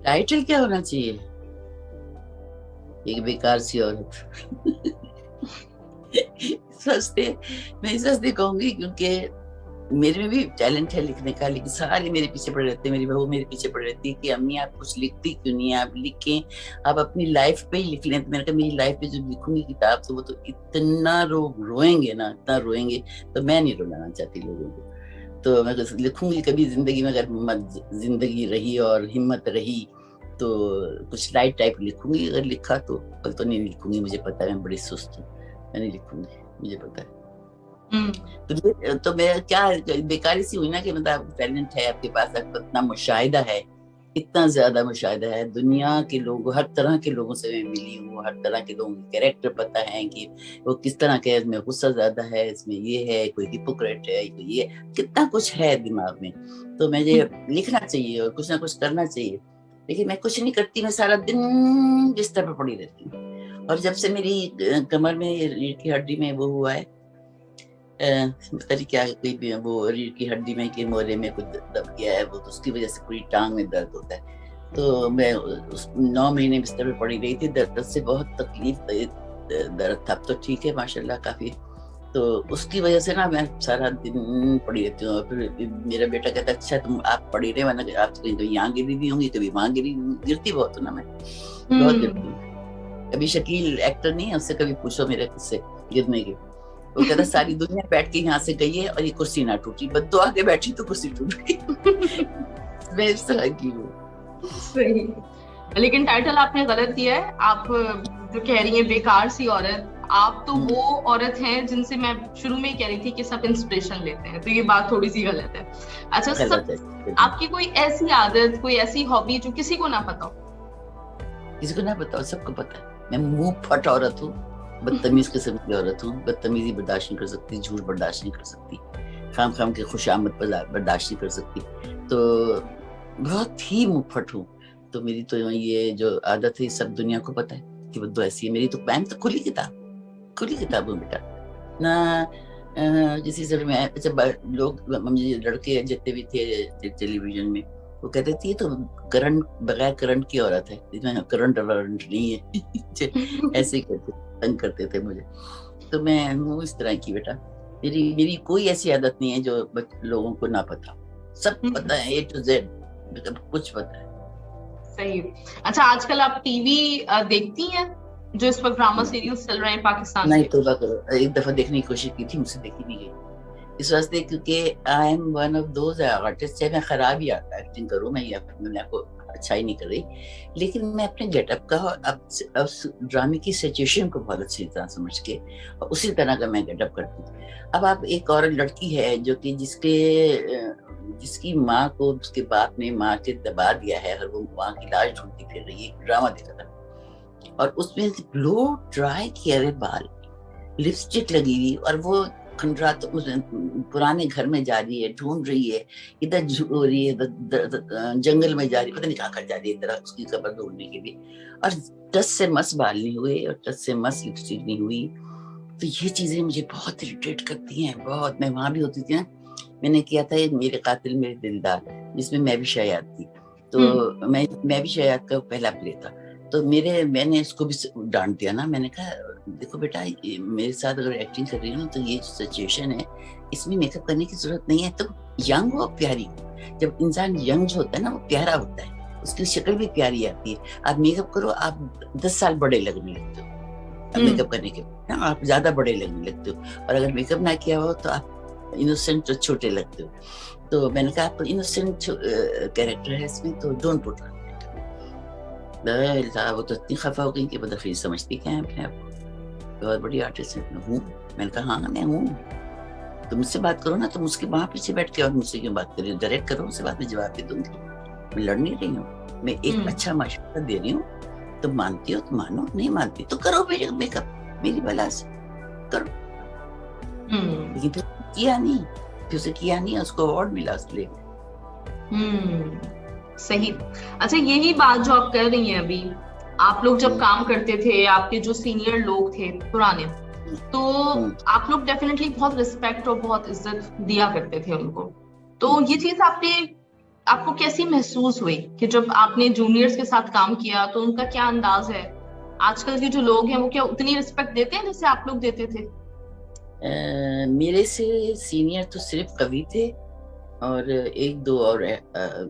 टाइटल क्या होना चाहिए? एक बेकार सी औरत। मैं सस्ते कहूंगी, क्योंकि मेरे में भी टैलेंट है लिखने का, लेकिन सारे मेरे पीछे पड़े रहते हैं, मेरी बहू मेरे पीछे पड़े रहती है कि अम्मी आप कुछ लिखती क्यों नहीं, आप लिखें, आप अपनी लाइफ पे ही लिख लें। तो मैंने कहा मेरी लाइफ पे जो लिखूंगी किताब तो वो तो इतना रोएंगे ना, इतना रोएंगे, तो मैं नहीं रुलाना चाहती लोगों को। तो मैं लिखूंगी कभी जिंदगी में, अगर जिंदगी रही और हिम्मत रही तो कुछ लाइट टाइप लिखूंगी, अगर लिखा तो कल तो नहीं लिखूंगी, मुझे पता है मैं बड़ी सुस्त हूँ, मैं नहीं लिखूंगी, मुझे पता है। तो मैं क्या बेकारी सी हुई ना कि मतलब टैलेंट है आपके पास, आपको इतना मुशाहिदा है اتنا زیادہ مشاہدہ ہے، دنیا کے لوگ، ہر طرح کے لوگوں سے میں ملی ہوں، ہر طرح کے لوگوں کے کیریکٹر پتہ ہے کہ وہ کس طرح کے، اس میں غصہ زیادہ ہے، اس میں یہ ہے، کوئی ہپوکریٹ ہے، کوئی یہ، کتنا کچھ ہے دماغ میں. تو مجھے لکھنا چاہیے اور کچھ نہ کچھ کرنا چاہیے، لیکن میں کچھ نہیں کرتی، میں سارا دن بستر پہ پڑی رہتی ہوں. اور جب سے میری کمر میں ریڑھ کی ہڈی میں وہ ہوا ہے، کیا کوئی بھی وہ ریڑھ کی ہڈی میں کہ مورے میں کچھ دب گیا ہے، وہ تو اس کی وجہ سے پوری ٹانگ میں درد ہوتا ہے. تو میں 9 مہینے بستر پہ پڑی رہی تھی، درد سے بہت تکلیف، درد تھا. اب تو ٹھیک ہے ماشاءاللہ کافی. تو اس کی وجہ سے نا میں سارا دن پڑی رہتی ہوں. اور پھر میرا بیٹا کہتا ہے اچھا تم آپ پڑی رہے، ورنہ آپ کبھی یہاں گری بھی ہوں گی، کبھی وہاں گرتی بہت ہوں نا، میں بہت گرتی ہوں. ابھی شکیل ایکٹر نہیں ہے، اس سے کبھی پوچھو میرے سے گرنے کے، وہ کہتا ساری دنیا بیٹھ کے یہاں سے گئی ہے اور یہ کرسی نہ ٹوٹی، بس دعا کے بیٹھی تو کرسی ٹوٹ گئی. میں اس طرح کی ہوں. صحیح. لیکن ٹائٹل آپ نے غلط دیا ہے. آپ جو کہہ رہی ہیں بیکار سی عورت، آپ تو وہ عورت ہیں جن سے میں شروع میں ہی کہہ رہی تھی کہ سب انسپریشن لیتے ہیں، تو یہ بات تھوڑی سی غلط ہے. اچھا، سب آپ کی کوئی ایسی عادت، کوئی ایسی ہابی جو کسی کو نہ پتا ہو؟ کسی کو نہ پتا ہو، سب کو پتا ہے. میں منہ پھٹ عورت ہوں، بدتمیز قسم کی عورت ہوں. بدتمیزی برداشت نہیں کر سکتی، جھوٹ برداشت نہیں کر سکتی، خام کی خوش آمد برداشت نہیں کر سکتی. تو بہت ہی منہ پھٹ ہوں. تو میری تو یہ جو عادت ہے سب دنیا کو پتا ہے کہ بدو ایسی ہے میری. تو میں تو کھلی کتاب ہوں بیٹا. نہ کسی سے میں لوگ مجھے لڑکے جتنے بھی تھے ٹیلی ویژن میں، وہ کہتے تھے تو کرنٹ، بغیر کرنٹ کی عورت ہے، اس میں کرنٹ نہیں ہے. ایسے ہی تنگ کرتے تھے مجھے. تو میں ہوں اس طرح کی بیٹا. میری کوئی ایسی عادت نہیں ہے جو لوگوں کو نہ پتا. سب پتا ہے، A to Z کچھ پتا ہے. صحیح. اچھا، آج کل آپ ٹی وی دیکھتی ہیں جو اس وقت ڈرامہ سیریز چل رہے ہیں پاکستان میں؟ نہیں، توبہ کرو، ایک دفعہ دیکھنے کی کوشش کی تھی، مجھ سے دیکھی نہیں گئی. اس واسطے کیونکہ I am one of those artist ہے، میں خراب ہی ایکٹنگ کروں، میں اپنے آپ کو اچھا ہی نہیں کر رہی، لیکن میں اپنے گیٹ اپ کا اب ڈرامے کی سچویشن کو بہت اچھی طرح سمجھ کے اور اسی طرح کا میں گیٹ اپ کرتی ہوں. اب آپ ایک اور لڑکی ہے جو کہ جس کی ماں کو اس کے باپ نے ماں کے دبا دیا ہے اور وہ ماں کی لاش ڈھونڈتی پھر رہی ہے. ڈرامہ دیکھا تھا اور اس میں بلو ڈرائی کیا ہوئے بال، لپسٹک لگی ہوئی، اور وہ کھنڈرات پرانے گھر میں جا رہی ہے، ڈھونڈ رہی ہے، ادھر ہو رہی ہے، جنگل میں جا رہی ہے، پتہ نہیں کہاں کر جا رہی ہے اس کی قبر ڈھونڈنے کے لیے. اور ٹس سے مس بال نہیں ہوئے اور ٹس سے مس لپسٹک نہیں ہوئی. تو یہ چیزیں مجھے بہت اریٹیٹ کرتی ہیں بہت. میں وہاں بھی ہوتی تھی نا، میں نے کیا تھا میرے قاتل میرے دلدار، جس میں میں بھی شیاد تھی. تو میں بھی شیاد کا پہلا پلے تھا. تو میں نے اس کو بھی ڈانٹ دیا نا. میں نے کہا دیکھو بیٹا، میرے ساتھ اگر ایکٹنگ کر رہی ہوں تو یہ سچویشن ہے، اس میں میک اپ کرنے کی ضرورت نہیں ہے. تو ینگ ہو، پیاری ہو. جب انسان ینگ جو ہوتا ہے نا وہ پیارا ہوتا ہے، اس کی شکل بھی پیاری آتی ہے. آپ میک اپ کرو، آپ 10 سال بڑے لگنے لگتے ہو. میک اپ کرنے کے بعد آپ زیادہ بڑے لگنے لگتے ہو، اور اگر میک اپ نہ کیا ہو تو آپ انوسینٹ چھوٹے لگتے ہو. تو میں نے کہا آپ انوسینٹ کیریکٹر ہے اس میں، تو ڈونٹ پٹ آن. وہ تو اتنی خفا ہو گئی کہ بدخیر سمجھتی کیا ہے اپنے آپ کو، بہت بڑی آرٹسٹ ہوں. میں نے کہا ہاں میں ہوں. تم مجھ سے بات کرو نا، تم اس کے وہاں پیچھے بیٹھ کے اور مجھ سے کیوں بات کر رہی ہو؟ ڈائریکٹ کرو، اس سے بات میں جواب بھی دوں گی. میں لڑ نہیں رہی ہوں، میں ایک اچھا مشورہ دے رہی ہوں. تم مانتی ہو تو مانو، نہیں مانتی تو کرو میک اپ میری بلا سے کرو. لیکن پھر کیا نہیں، اس کو ایوارڈ ملا اس لیے. صحیح. اچھا، یہی بات جو آپ کر رہی ہیں ابھی، آپ لوگ جب کام کرتے تھے، آپ کے جو سینئر لوگ تھے پرانے، تو آپ لوگ ڈیفینیٹلی بہت رسپیکٹ اور بہت عزت دیا کرتے تھے ان کو. تو یہ چیز آپ کو کیسی محسوس ہوئی کہ جب آپ نے جونیئرز کے ساتھ کام کیا تو ان کا کیا انداز ہے؟ آج کل کے جو لوگ ہیں وہ کیا اتنی رسپیکٹ دیتے ہیں جیسے آپ لوگ دیتے تھے؟ میرے سے سینئر تو صرف کبھی تھے اور ایک دو اور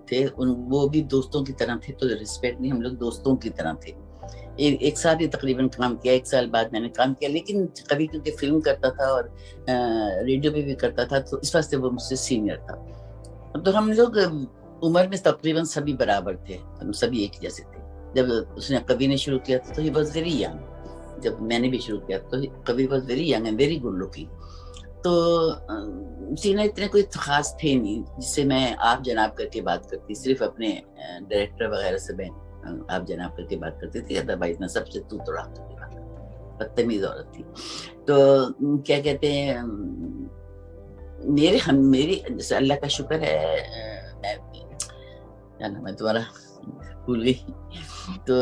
تھے، وہ بھی دوستوں کی طرح تھے. تو رسپیکٹ نہیں، ہم لوگ دوستوں کی طرح تھے. ایک ساتھ ہی تقریباً کام کیا، 1 سال بعد میں نے کام کیا. لیکن کبھی کیونکہ فلم کرتا تھا اور ریڈیو پہ بھی کرتا تھا تو اس واسطے وہ مجھ سے سینئر تھا. تو ہم لوگ عمر میں تقریباً سبھی برابر تھے، ہم سبھی ایک جیسے تھے. جب اس نے کبھی نے شروع کیا تو ہی واز ویری ینگ. جب میں نے بھی شروع کیا تو کبھی was very young and very good looking. تو سینا اتنے کوئی خاص تھے نہیں جس سے میں آپ جناب کر کے بات کرتی, صرف اپنے ڈائریکٹر وغیرہ سے میں آپ جناب کر کے بات کرتی تھی, ادروائز میں سب سے تو توڑا کر کے بات کرتی, بدتمیز عورت تھی. تو کیا کہتے ہیں, میری جیسے اللہ کا شکر ہے, کیا نام ہے تمہارا, بھول گئی. تو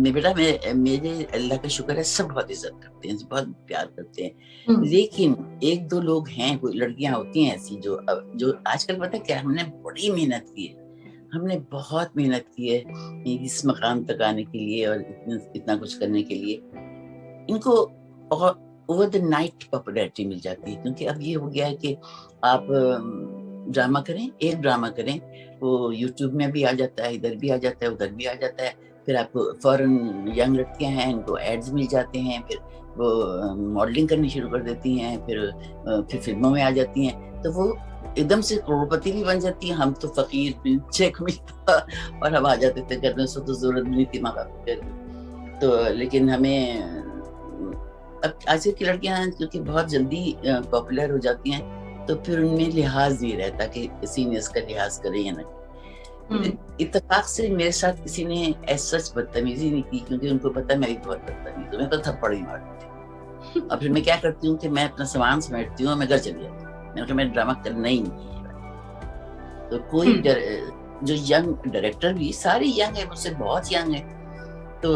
بیٹا میرے اللہ کا شکر ہے, سب بہت عزت کرتے ہیں, بہت پیار کرتے ہیں. لیکن ایک دو لوگ ہیں, کوئی لڑکیاں ہوتی ہیں ایسی جو آج کل پتہ کیا, ہم نے بڑی محنت کی ہے, ہم نے بہت محنت کی ہے اس مقام تک آنے کے لیے اور اتنا کچھ کرنے کے لیے. ان کو اوور دا نائٹ پاپولیرٹی مل جاتی ہے, کیونکہ اب یہ ہو گیا ہے کہ آپ ڈرامہ کریں, ایک ڈرامہ کریں, وہ یوٹیوب میں بھی آ جاتا ہے, ادھر بھی آ جاتا ہے, ادھر بھی آ جاتا ہے. پھر آپ فوراً ینگ لڑکیاں ہیں, ان کو ایڈز مل جاتے ہیں, پھر وہ ماڈلنگ کرنی شروع کر دیتی ہیں, پھر فلموں میں آ جاتی ہیں, تو وہ ایک دم سے کروڑپتی بھی بن جاتی ہیں. ہم تو فقیر, چیک ملتا اور ہم آ جاتے تھے کرنے سے, تو ضرورت نہیں تھی ماں باپ کی. تو لیکن ہمیں اب آج کی لڑکیاں کیونکہ بہت جلدی پاپولر ہو جاتی ہیں, تو پھر ان میں لحاظ نہیں رہتا کہ سینئرز کا لحاظ کریں یا نہ. اتفاق سے میرے ساتھ کسی نے ایسا بدتمیزی نہیں کی, کیونکہ ان کو پتا میں بھی بہت بدتمیز ہوں, میں تو تھپڑ ہی مارتی تھی. اور پھر میں کیا کرتی ہوں کہ میں اپنا سامان سمیٹتی ہوں, میں گھر چلی جاتی ہوں, میں نے کہا میں ڈرامہ کرنا ہی نہیں ہے. تو کوئی جو ینگ ڈائریکٹر بھی سارے ینگ ہیں, مجھ سے بہت ینگ ہیں, تو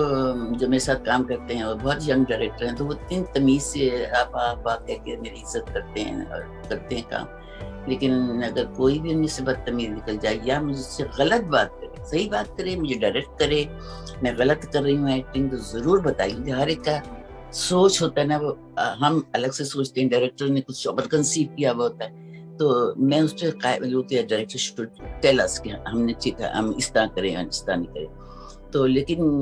جو میرے ساتھ کام کرتے ہیں وہ بہت ینگ ڈائریکٹر ہیں, تو وہ اتنی تمیز سے آپ کہہ کے میری عزت کرتے ہیں اور کرتے ہیں کام. لیکن اگر کوئی بھی ان میں سے بدتمیز نکل جائے یا مجھ سے غلط بات کرے, صحیح بات کرے, مجھے ڈائریکٹ کرے, میں غلط کر رہی ہوں ایکٹنگ, تو ضرور بتائیے. ہر ایک کا سوچ ہوتا ہے نا, وہ ہم الگ سے سوچتے ہیں, ڈائریکٹر نے کچھ اوور کنسیو کیا ہوا ہوتا ہے, تو میں اس پہ قائل ہوتی ہے ڈائریکٹر شوڈ ٹیل اس کہ ہم نے ٹھیک ہے, ہم اس طرح کریں, اس طرح نہیں کریں. تو لیکن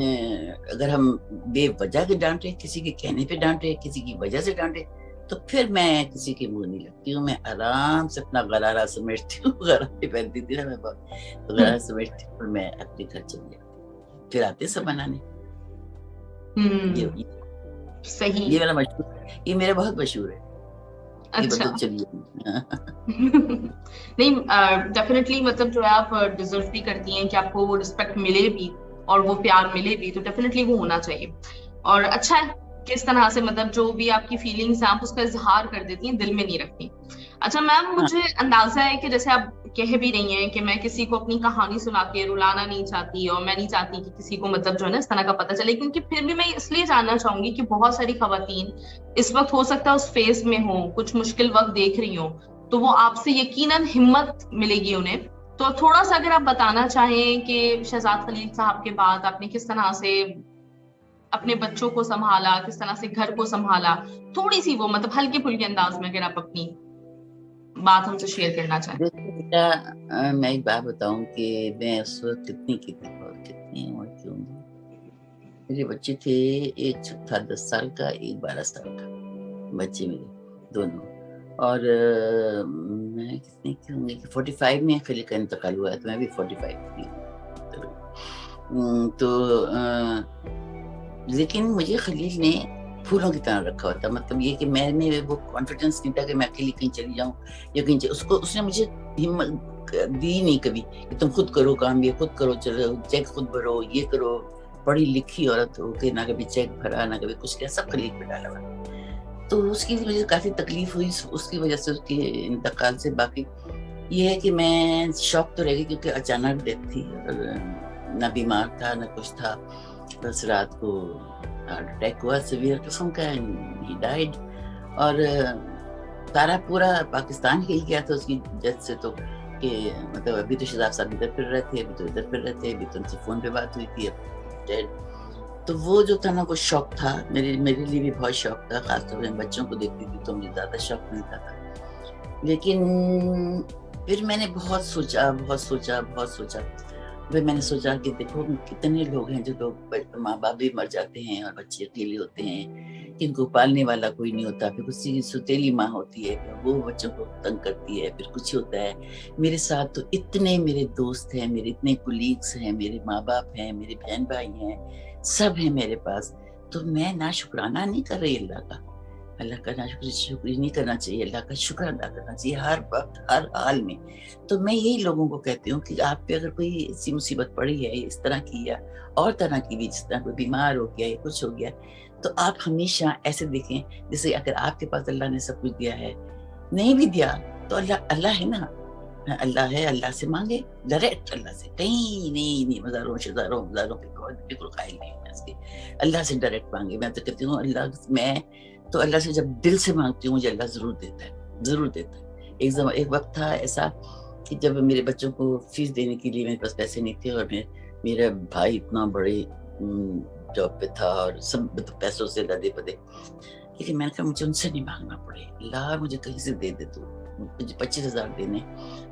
اگر ہم بے وجہ کے ڈانٹے, کسی کے کہنے پہ ڈانٹے, کسی کی وجہ سے ڈانٹے, تو پھر میں کسی کے منہ نہیں لگتی ہوں. میں آرام سے اپنا غرارہ سمیٹتی ہوں, غرارے پہنتی تھی نا میں بہت, تو غرارہ سمیٹتی ہوں اور میں اپنے گھر چلی جاتی ہوں. پھر آتے سب بنانے. صحیح, یہ میرا مشہور, یہ میرا بہت مشہور ہے. اچھا نہیں, ڈیفینیٹلی مطلب جو ہے آپ ڈیزرو بھی کرتی ہیں کہ آپ کو وہ رسپیکٹ ملے بھی اور وہ پیار ملے بھی, تو ڈیفینیٹلی وہ ہونا چاہیے. اور اچھا ہے کس طرح سے مطلب جو بھی آپ کی فیلنگس ہیں آپ اس کا اظہار کر دیتی ہیں, دل میں نہیں رکھتی. اچھا میم, مجھے اندازہ ہے کہ جیسے آپ کہہ بھی رہی ہیں کہ میں کسی کو اپنی کہانی سنا کے رلانا نہیں چاہتی, اور میں نہیں چاہتی کہ کسی کو مطلب جو ہے نا اس طرح کا پتہ چلے, کیونکہ پھر بھی میں اس لیے جاننا چاہوں گی کہ بہت ساری خواتین اس وقت ہو سکتا ہے اس فیز میں ہوں, کچھ مشکل وقت دیکھ رہی ہوں, تو وہ آپ سے یقیناً ہمت ملے گی انہیں. تو تھوڑا سا اگر آپ بتانا چاہیں کہ شہزاد خلیل صاحب کے بعد آپ نے کس طرح سے اپنے بچوں کو سنبھالا, کس طرح سے گھر کو سنبھالا, تھوڑی سی وہ مطلب ہلکے پھلکے انداز میں اگر آپ اپنی بات ہم سے شیئر کرنا چاہیں. دیکھو بیٹا, میں ایک بات بتاؤں کہ میں اس وقت کتنی عمر کی ہوں. میرے بچے تھے, ایک تھا 10 سال کا, ایک 12 سال کا, بچے میرے دونوں. اور میں کتنے کی ہوں گی کہ 45 میں خلیل کا انتقال ہوا ہے, تو میں بھی 45 کی ہوں. تو لیکن مجھے خلیل نے پھولوں کی طرح رکھا ہوتا, مطلب یہ کہ میں وہ کانفیڈنس نہیں تھا کہ میں اکیلی کہیں چلی جاؤں یا کہیں اس نے مجھے ہمت دی نہیں کبھی کہ تم خود کرو کام, یہ خود کرو, چلو چیک خود بھرو, یہ کرو. پڑھی لکھی عورت ہو کے نہ کبھی چیک بھرا, نہ کبھی کچھ کیا, سب خلیل پہ ڈالا ہوا. تو اس کی مجھے کافی تکلیف ہوئی اس کی وجہ سے, اس کے انتقال سے. باقی یہ ہے کہ میں شوق تو رہ گئی کیونکہ اچانک ڈیتھ تھی, نہ بیمار تھا نہ کچھ تھا. بس رات کو ہارٹ اٹیک ہوا, سیویئر قسم کا, ہی ڈائیڈ. اور سارا پورا پاکستان ہل گیا تھا اس کی ڈیتھ سے. تو کہ مطلب ابھی تو شہزاد صاحب ادھر پھر رہے تھے, ابھی تو ادھر پھر رہے تھے, ابھی تو ان سے فون پہ بات ہوئی تھی, اب ڈیڈ. تو وہ جو تھا نا وہ شوق تھا میرے لیے بھی بہت شوق تھا, خاص طور پہ بچوں کو دیکھتی تھی تو مجھے زیادہ شوق ملتا تھا. لیکن پھر میں نے بہت سوچا. پھر میں نے سوچا کہ دیکھو کتنے لوگ ہیں جو لوگ ماں باپ بھی مر جاتے ہیں اور بچے اکیلے ہوتے ہیں, جن کو پالنے والا کوئی نہیں ہوتا, پھر کسی کی سوتیلی ماں ہوتی ہے, پھر وہ بچوں کو تنگ کرتی ہے, پھر کچھ ہوتا ہے. میرے ساتھ تو اتنے میرے دوست ہیں, میرے اتنے کولیگس ہیں, میرے ماں باپ ہیں, میرے بہن بھائی ہیں, سب ہیں میرے پاس. تو میں ناشکرانہ نہیں کر رہی اللہ کا, اللہ کا شکر نہیں کرنا چاہیے, اللہ کا شکر ادا کرنا چاہیے ہر وقت ہر حال میں. تو میں یہی لوگوں کو کہتی ہوں کہ آپ پہ اگر کوئی ایسی مصیبت پڑی ہے اس طرح کی یا اور طرح کی بھی, جس طرح کوئی بیمار ہو گیا یا کچھ ہو گیا, تو آپ ہمیشہ ایسے دیکھیں جیسے اگر آپ کے پاس اللہ نے سب کچھ دیا ہے, نہیں بھی دیا تو اللہ ہے نا, اللہ ہے, اللہ سے مانگے ڈائریکٹ, اللہ سے کہیں نہیں مزاروں شزاروں پہ بالکل قائل نہیں ہے اس کے, اللہ سے ڈائریکٹ مانگے. میں تو کہتی ہوں میں تو اللہ سے جب دل سے مانگتی ہوں مجھے اللہ ضرور دیتا ہے. ایک وقت تھا ایسا کہ جب میرے بچوں کو فیس دینے کے لیے میرے پاس پیسے نہیں تھے, اور میرا بھائی اتنا بڑے جاب پہ تھا اور سب پیسوں سے لدے پدے, لیکن میں نے کہا مجھے ان سے نہیں مانگنا پڑے, اللہ مجھے کہیں سے دے دے. تو مجھے 25,000 دینے,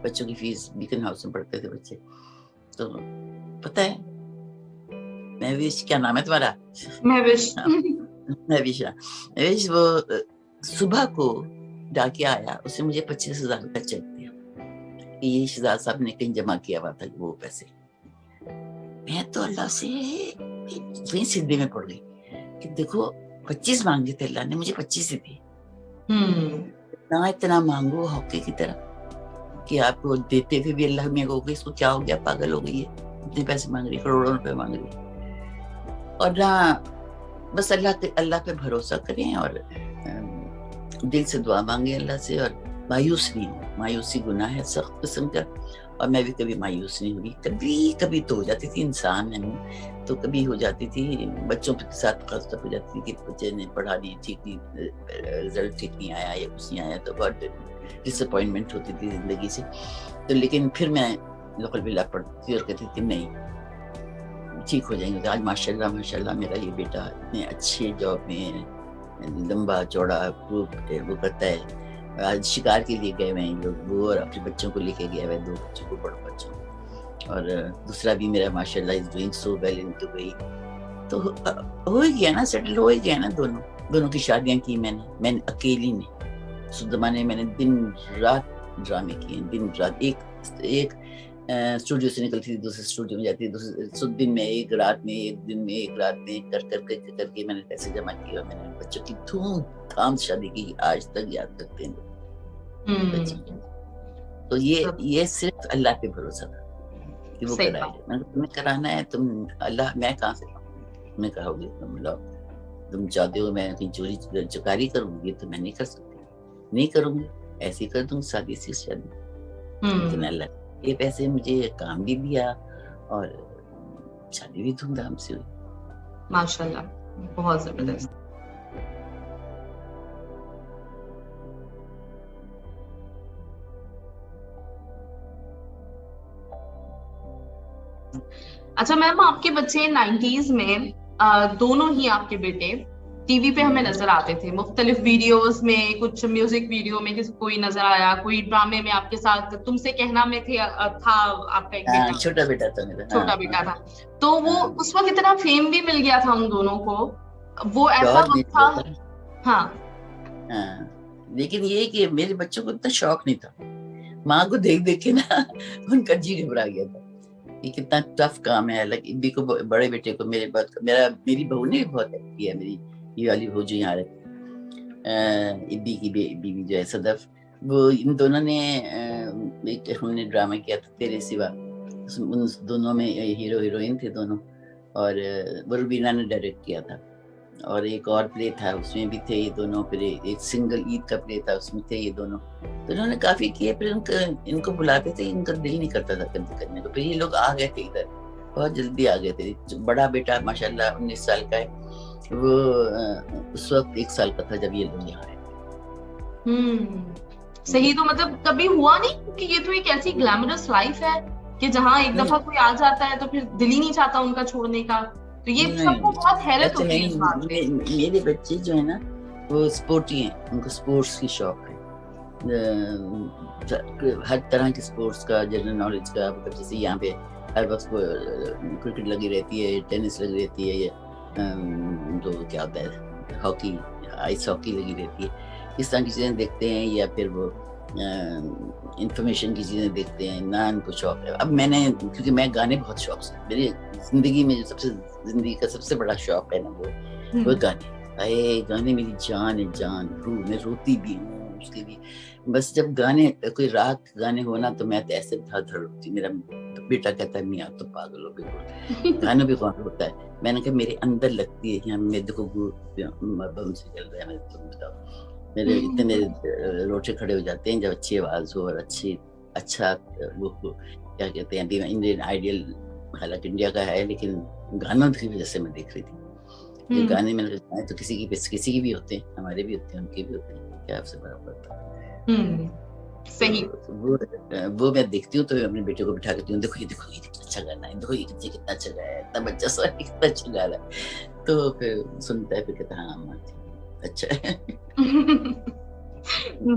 بچوں کی فیس بیکن ہاؤس میں پڑھتے تھے بچے. تو پتہ ہے مہوش, کیا نام ہے تمہارا؟ مہوش. وہ صبح کو ڈاکیا آیا, اس نے مجھے 25,000 کا چیک دیا کہ یہ شہزاد صاحب نے کہیں جمع کیا ہوا تھا وہ پیسے. میں تو اللہ سے وہیں سدھے میں پڑ گئی کہ دیکھو 25 مانگے تھے, اللہ نے مجھے 25 ہی دی. اتنا مانگو ہوکے کی طرح کہ آپ کو دیتے ہوئے بھی اللہ میں اس کو کیا ہو گیا, پاگل ہو گئی ہے, اتنے پیسے مانگ رہی, کروڑوں روپے مانگ رہی. اور نہ بس اللہ پہ بھروسہ کریں اور دل سے دعا مانگیں اللہ سے, اور مایوس نہیں ہوں. مایوسی گناہ ہے سخت قسم کا, اور میں بھی کبھی مایوس نہیں ہوئی. کبھی تو ہو جاتی تھی, انسان ہے تو کبھی ہو جاتی تھی. بچوں کے ساتھ خاص طور ہو جاتی تھی کہ بچے نے پڑھا نہیں ٹھیک, نہیں رزلٹ ٹھیک نہیں آیا یا کچھ نہیں آیا, تو بہت ڈس اپوائنٹمنٹ ہوتی تھی زندگی سے. تو لیکن پھر میں لقل باللہ پڑھتی تھی اور کہتی تھی نہیں ٹھیک ہو جائیں گے. تو آج ماشاء اللہ میرا یہ بیٹا اتنے اچھے جاب میں لمبا چوڑا وہ کرتا ہے. آج شکار کے لیے گئے ہوئے لوگ, وہ اور اپنے بچوں کو لے کے گئے ہوئے, 2 بچوں کو, بڑے بچوں, اور دوسرا بھی میرا ماشاء اللہ is doing so well in Dubai. تو ہو ہی گیا نا, سیٹل ہو ہی گیا نا. دونوں کی شادیاں کی میں نے اکیلی نے. اس زمانے میں نے دن رات ڈرامے کیے, دن رات. ایک اسٹوڈیو سے نکلتی تھی دوسرے اسٹوڈیو میں جاتی, دوسرے دن میں ایک رات میں کر کے میں نے پیسے جمع کیے, اور میں نے بچوں کی دھوم دھام شادی کی, آج تک یاد کرتے ہیں. تو یہ صرف اللہ پہ بھروسہ تھا کہ وہ کرائے. میں نے تمہیں کرانا ہے, تم اللہ, میں کہاں سے لاؤں؟ میں کہا ہوگی تم لاؤ, تم چاہتے ہو میں کہیں چوری چکاری کروں گی تو میں نہیں کر سکتی, نہیں کروں گی, ایسے ہی کر دوں شادی سے شادی. لیکن اللہ یہ پیسے مجھے کام بھی دیا اور شادی بھی دھوم دھام سے ہوئی. ماشاءاللہ, بہت زبردست. اچھا میم, آپ کے بچے 90s میں دونوں ہی آپ کے بیٹے ٹی وی پہ ہمیں نظر آتے تھے, مختلف ویڈیوز میں, کچھ میوزک ویڈیو میں کوئی نظر آیا, کوئی ڈرامے میں آپ کے ساتھ تم سے کہنا میں تھا آپ کا ایک بیٹا, چھوٹا بیٹا تھا میرا, چھوٹا بیٹا تھا. تو وہ اس وقت اتنا فیم بھی مل گیا تھا ان دونوں کو, وہ ایسا وقت تھا. ہاں, لیکن یہ کہ میرے بچوں کو اتنا شوق نہیں تھا. ماں کو دیکھ کے نا ان کا جی گھبرا گیا تھا کہ کتنا ٹف کام ہے. ابی کو, بڑے بیٹے کو, میری بہو نے بھی بہت ہیلپ کی ہے. میری یہ والی بہو جو یہاں رہتی, ابی کی بیوی جو ہے صدف, وہ ان دونوں نے ہم نے ڈرامہ کیا تھا تیرے سوا. ان دونوں میں ہیرو ہیروئن تھے دونوں, اور وہ روبینہ نے ڈائریکٹ کیا تھا. اور ایک اور پلے تھا, اس میں بھی تھے یہ دونوں. پھر ایک سنگل عید کا پلے تھا, اس میں تھے یہ دونوں. تو انہوں نے کافی کیے. پھر ان کو بلاتے تھے, ان کا دل نہیں کرتا تھا کرنے کو. پھر یہ لوگ آ گئے تھے ادھر, بہت جلدی آ گئے تھے. بڑا بیٹا ماشاءاللہ 19 سال کا ہے, وہ اس وقت 1 سال کا تھا جب یہ لوگ یہاں آئے. صحیح. تو مطلب کبھی ہوا نہیں کہ یہ تو ایک ایسی گلیمرس لائف ہے کہ جہاں ایک دفعہ کوئی آ جاتا ہے تو پھر دل ہی نہیں چاہتا ان کا چھوڑنے کا, تو یہ سب کو بہت حیرت ہوتی ہے اس بات پہ. میرے بچے جو ہے نا وہ اسپورٹی ہیں, ان کو اسپورٹس کی شوق ہے, ہر طرح کے اسپورٹس کا, جنرل نالج کا. مطلب جیسے یہاں پہ ہر وقت کرکٹ لگی رہتی ہے, ٹینس لگی رہتی ہے, یا جو کیا ہوتا ہے ہاکی, آئس ہاکی لگی رہتی ہے. اس طرح کی چیزیں دیکھتے ہیں, یا پھر وہ انفارمیشن کی چیزیں دیکھتے ہیں. نہ ان کو شوق ہے. اب میں نے, کیونکہ میں گانے بہت شوق سے, میری زندگی میں جو زندگی کا سب سے بڑا شوق ہے نا وہ گانے. اے گانے میری جان ہے، جان، روح، میں روتی بھی ہوں اس کے لیے. بس جب گانے کوئی رات گانے ہونا تو میں تو ایسے دھڑ دھڑ اٹھتی. میرا بیٹا کہتا ہے میاں تو پاگل ہو بالکل، گانا بھی کون ہوتا ہے. میں نے کہا میرے اندر لگتی ہے کہ میں دیکھو بم سے چل رہا ہے. میں تم بتاؤ میرے اتنے روٹے کھڑے ہو جاتے ہیں جب اچھی آواز ہو اور اچھا وہ کیا کہتے ہیں انڈین آئیڈیل، حالانکہ انڈیا کا ہے لیکن گانوں کی وجہ سے میں دیکھ رہی تھی. جو گانے میں نے تو کسی کی بھی ہوتے ہیں، ہمارے بھی ہوتے ہیں، ان کے بھی ہوتے ہیں، کیا آپ سے بڑا پڑتا ہے. صحیح. وہ میں دیکھتی ہوں تو میں اپنے بیٹے کو بٹھا کرتی ہوں، دیکھو یہ کتنا اچھا گانا ہے، دیکھو یہ کتنا اچھا گایا ہے، اتنا بچہ سوری کتنا اچھا گا رہا ہے. تو پھر سنتا ہے، پھر کہتا ہے ہاں اچھا ہے.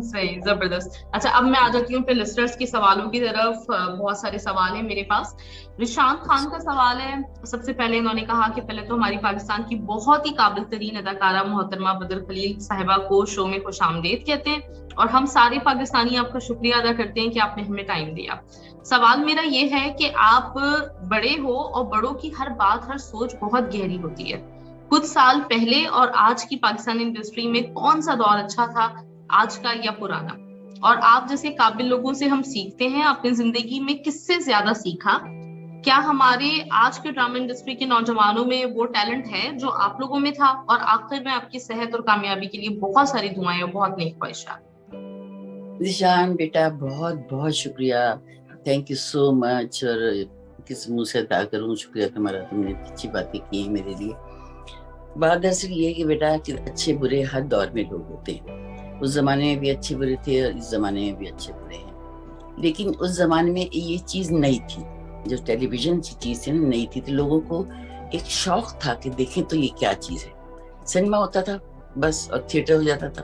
صحیح، زبردست. اچھا اب میں آ جاتی ہوں پھر لسٹرز کے سوالوں کی طرف. بہت سارے سوال ہیں میرے پاس. رشانت خان کا سوال ہے. سب سے پہلے انہوں نے کہا کہ پہلے تو ہماری پاکستان کی بہت ہی قابل ترین اداکارہ محترمہ بدر خلیل صاحبہ کو شو میں خوش آمدید کہتے ہیں، اور ہم سارے پاکستانی آپ کا شکریہ ادا کرتے ہیں کہ آپ نے ہمیں ٹائم دیا. سوال میرا یہ ہے کہ آپ بڑے ہو اور بڑوں کی ہر بات، ہر سوچ بہت گہری ہوتی ہے. کچھ سال پہلے اور آج کی پاکستانی انڈسٹری میں کون سا دور اچھا تھا، آج کا یا پرانا؟ اور آپ جیسے قابل لوگوں سے ہم سیکھتے ہیں، اپنی زندگی میں کس سے زیادہ سیکھا؟ کیا ہمارے آج کے ڈرامہ انڈسٹری کے نوجوانوں میں وہ ٹیلنٹ ہے جو آپ لوگوں میں تھا؟ اور آخر میں آپ کی صحت اور کامیابی کے لیے بہت ساری دعائیں اور بہت نیک خواہشات. ذیشان بیٹا بہت بہت شکریہ، تھینک یو سو مچ. اور کس منہ سے ادا کروں شکریہ تمہارا، تم نے اچھی باتیں کی ہیں میرے لیے. بات دراصل یہ ہے کہ بیٹا کہ اچھے برے ہر دور میں لوگ ہوتے ہیں. اس زمانے میں بھی اچھے برے تھے اور اس زمانے میں بھی اچھے برے ہیں. لیکن اس زمانے میں یہ چیز نئی تھی، جو ٹیلی ویژن کی چیز تھی نا نئی تھی، تو لوگوں کو ایک شوق تھا کہ دیکھیں تو یہ کیا چیز ہے. سنیما ہوتا تھا بس اور تھیٹر ہو جاتا تھا،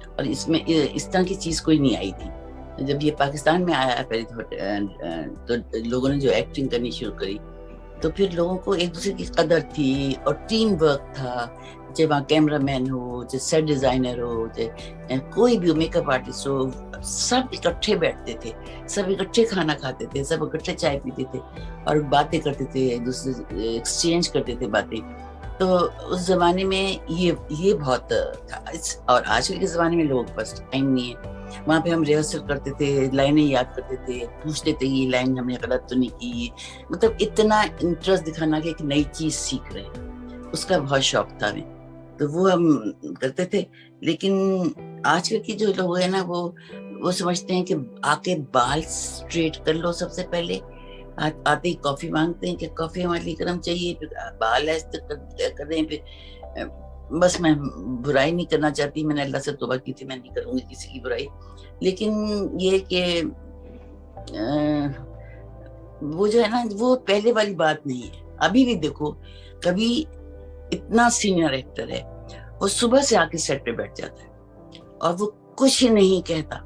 اور اس میں اس طرح کی چیز کوئی نہیں آئی تھی. جب یہ پاکستان میں آیا پہلے تو لوگوں نے جو ایکٹنگ کرنی شروع کری تو پھر لوگوں کو ایک دوسرے کی قدر تھی اور ٹیم ورک تھا. چاہے وہاں کیمرہ مین ہو، چاہے سیٹ ڈیزائنر ہو، چاہے کوئی بھی میک اپ آرٹسٹ ہو، سب اکٹھے بیٹھتے تھے، سب اکٹھے کھانا کھاتے تھے، سب اکٹھے چائے پیتے تھے اور باتیں کرتے تھے، ایک دوسرے سے ایکسچینج کرتے تھے باتیں. تو اس زمانے میں یہ بہت تھا. اور آج کل کے زمانے میں لوگوں کے پاس ٹائم نہیں ہے. وہاں پہ ہم ریہرسل کرتے تھے، لائنیں یاد کرتے تھے، پوچھتے تھے یہ لائن ہم نے غلط تو نہیں کی. مطلب اتنا انٹرسٹ دکھانا کہ ایک نئی چیز سیکھ رہے ہیں، اس کا بہت شوق تھا ہمیں، تو وہ ہم کرتے تھے. لیکن آج کل کی جو لوگ ہیں نا وہ سمجھتے ہیں کہ آ کے بال اسٹریٹ کر لو. سب سے پہلے آتے ہی کافی مانگتے ہیں کہ کافی ہمارے لیے گرم چاہیے، پھر بال ایسے کر دیں. پھر بس میں برائی نہیں کرنا چاہتی، میں نے اللہ سے توبہ کی تھی، میں نہیں کروں گی کسی کی برائی. لیکن یہ کہ وہ جو ہے نا وہ پہلے والی بات نہیں ہے. ابھی بھی دیکھو کبھی اتنا سینئر ایکٹر ہے، وہ صبح سے آ کے سیٹ پہ بیٹھ جاتا ہے اور وہ کچھ نہیں کہتا.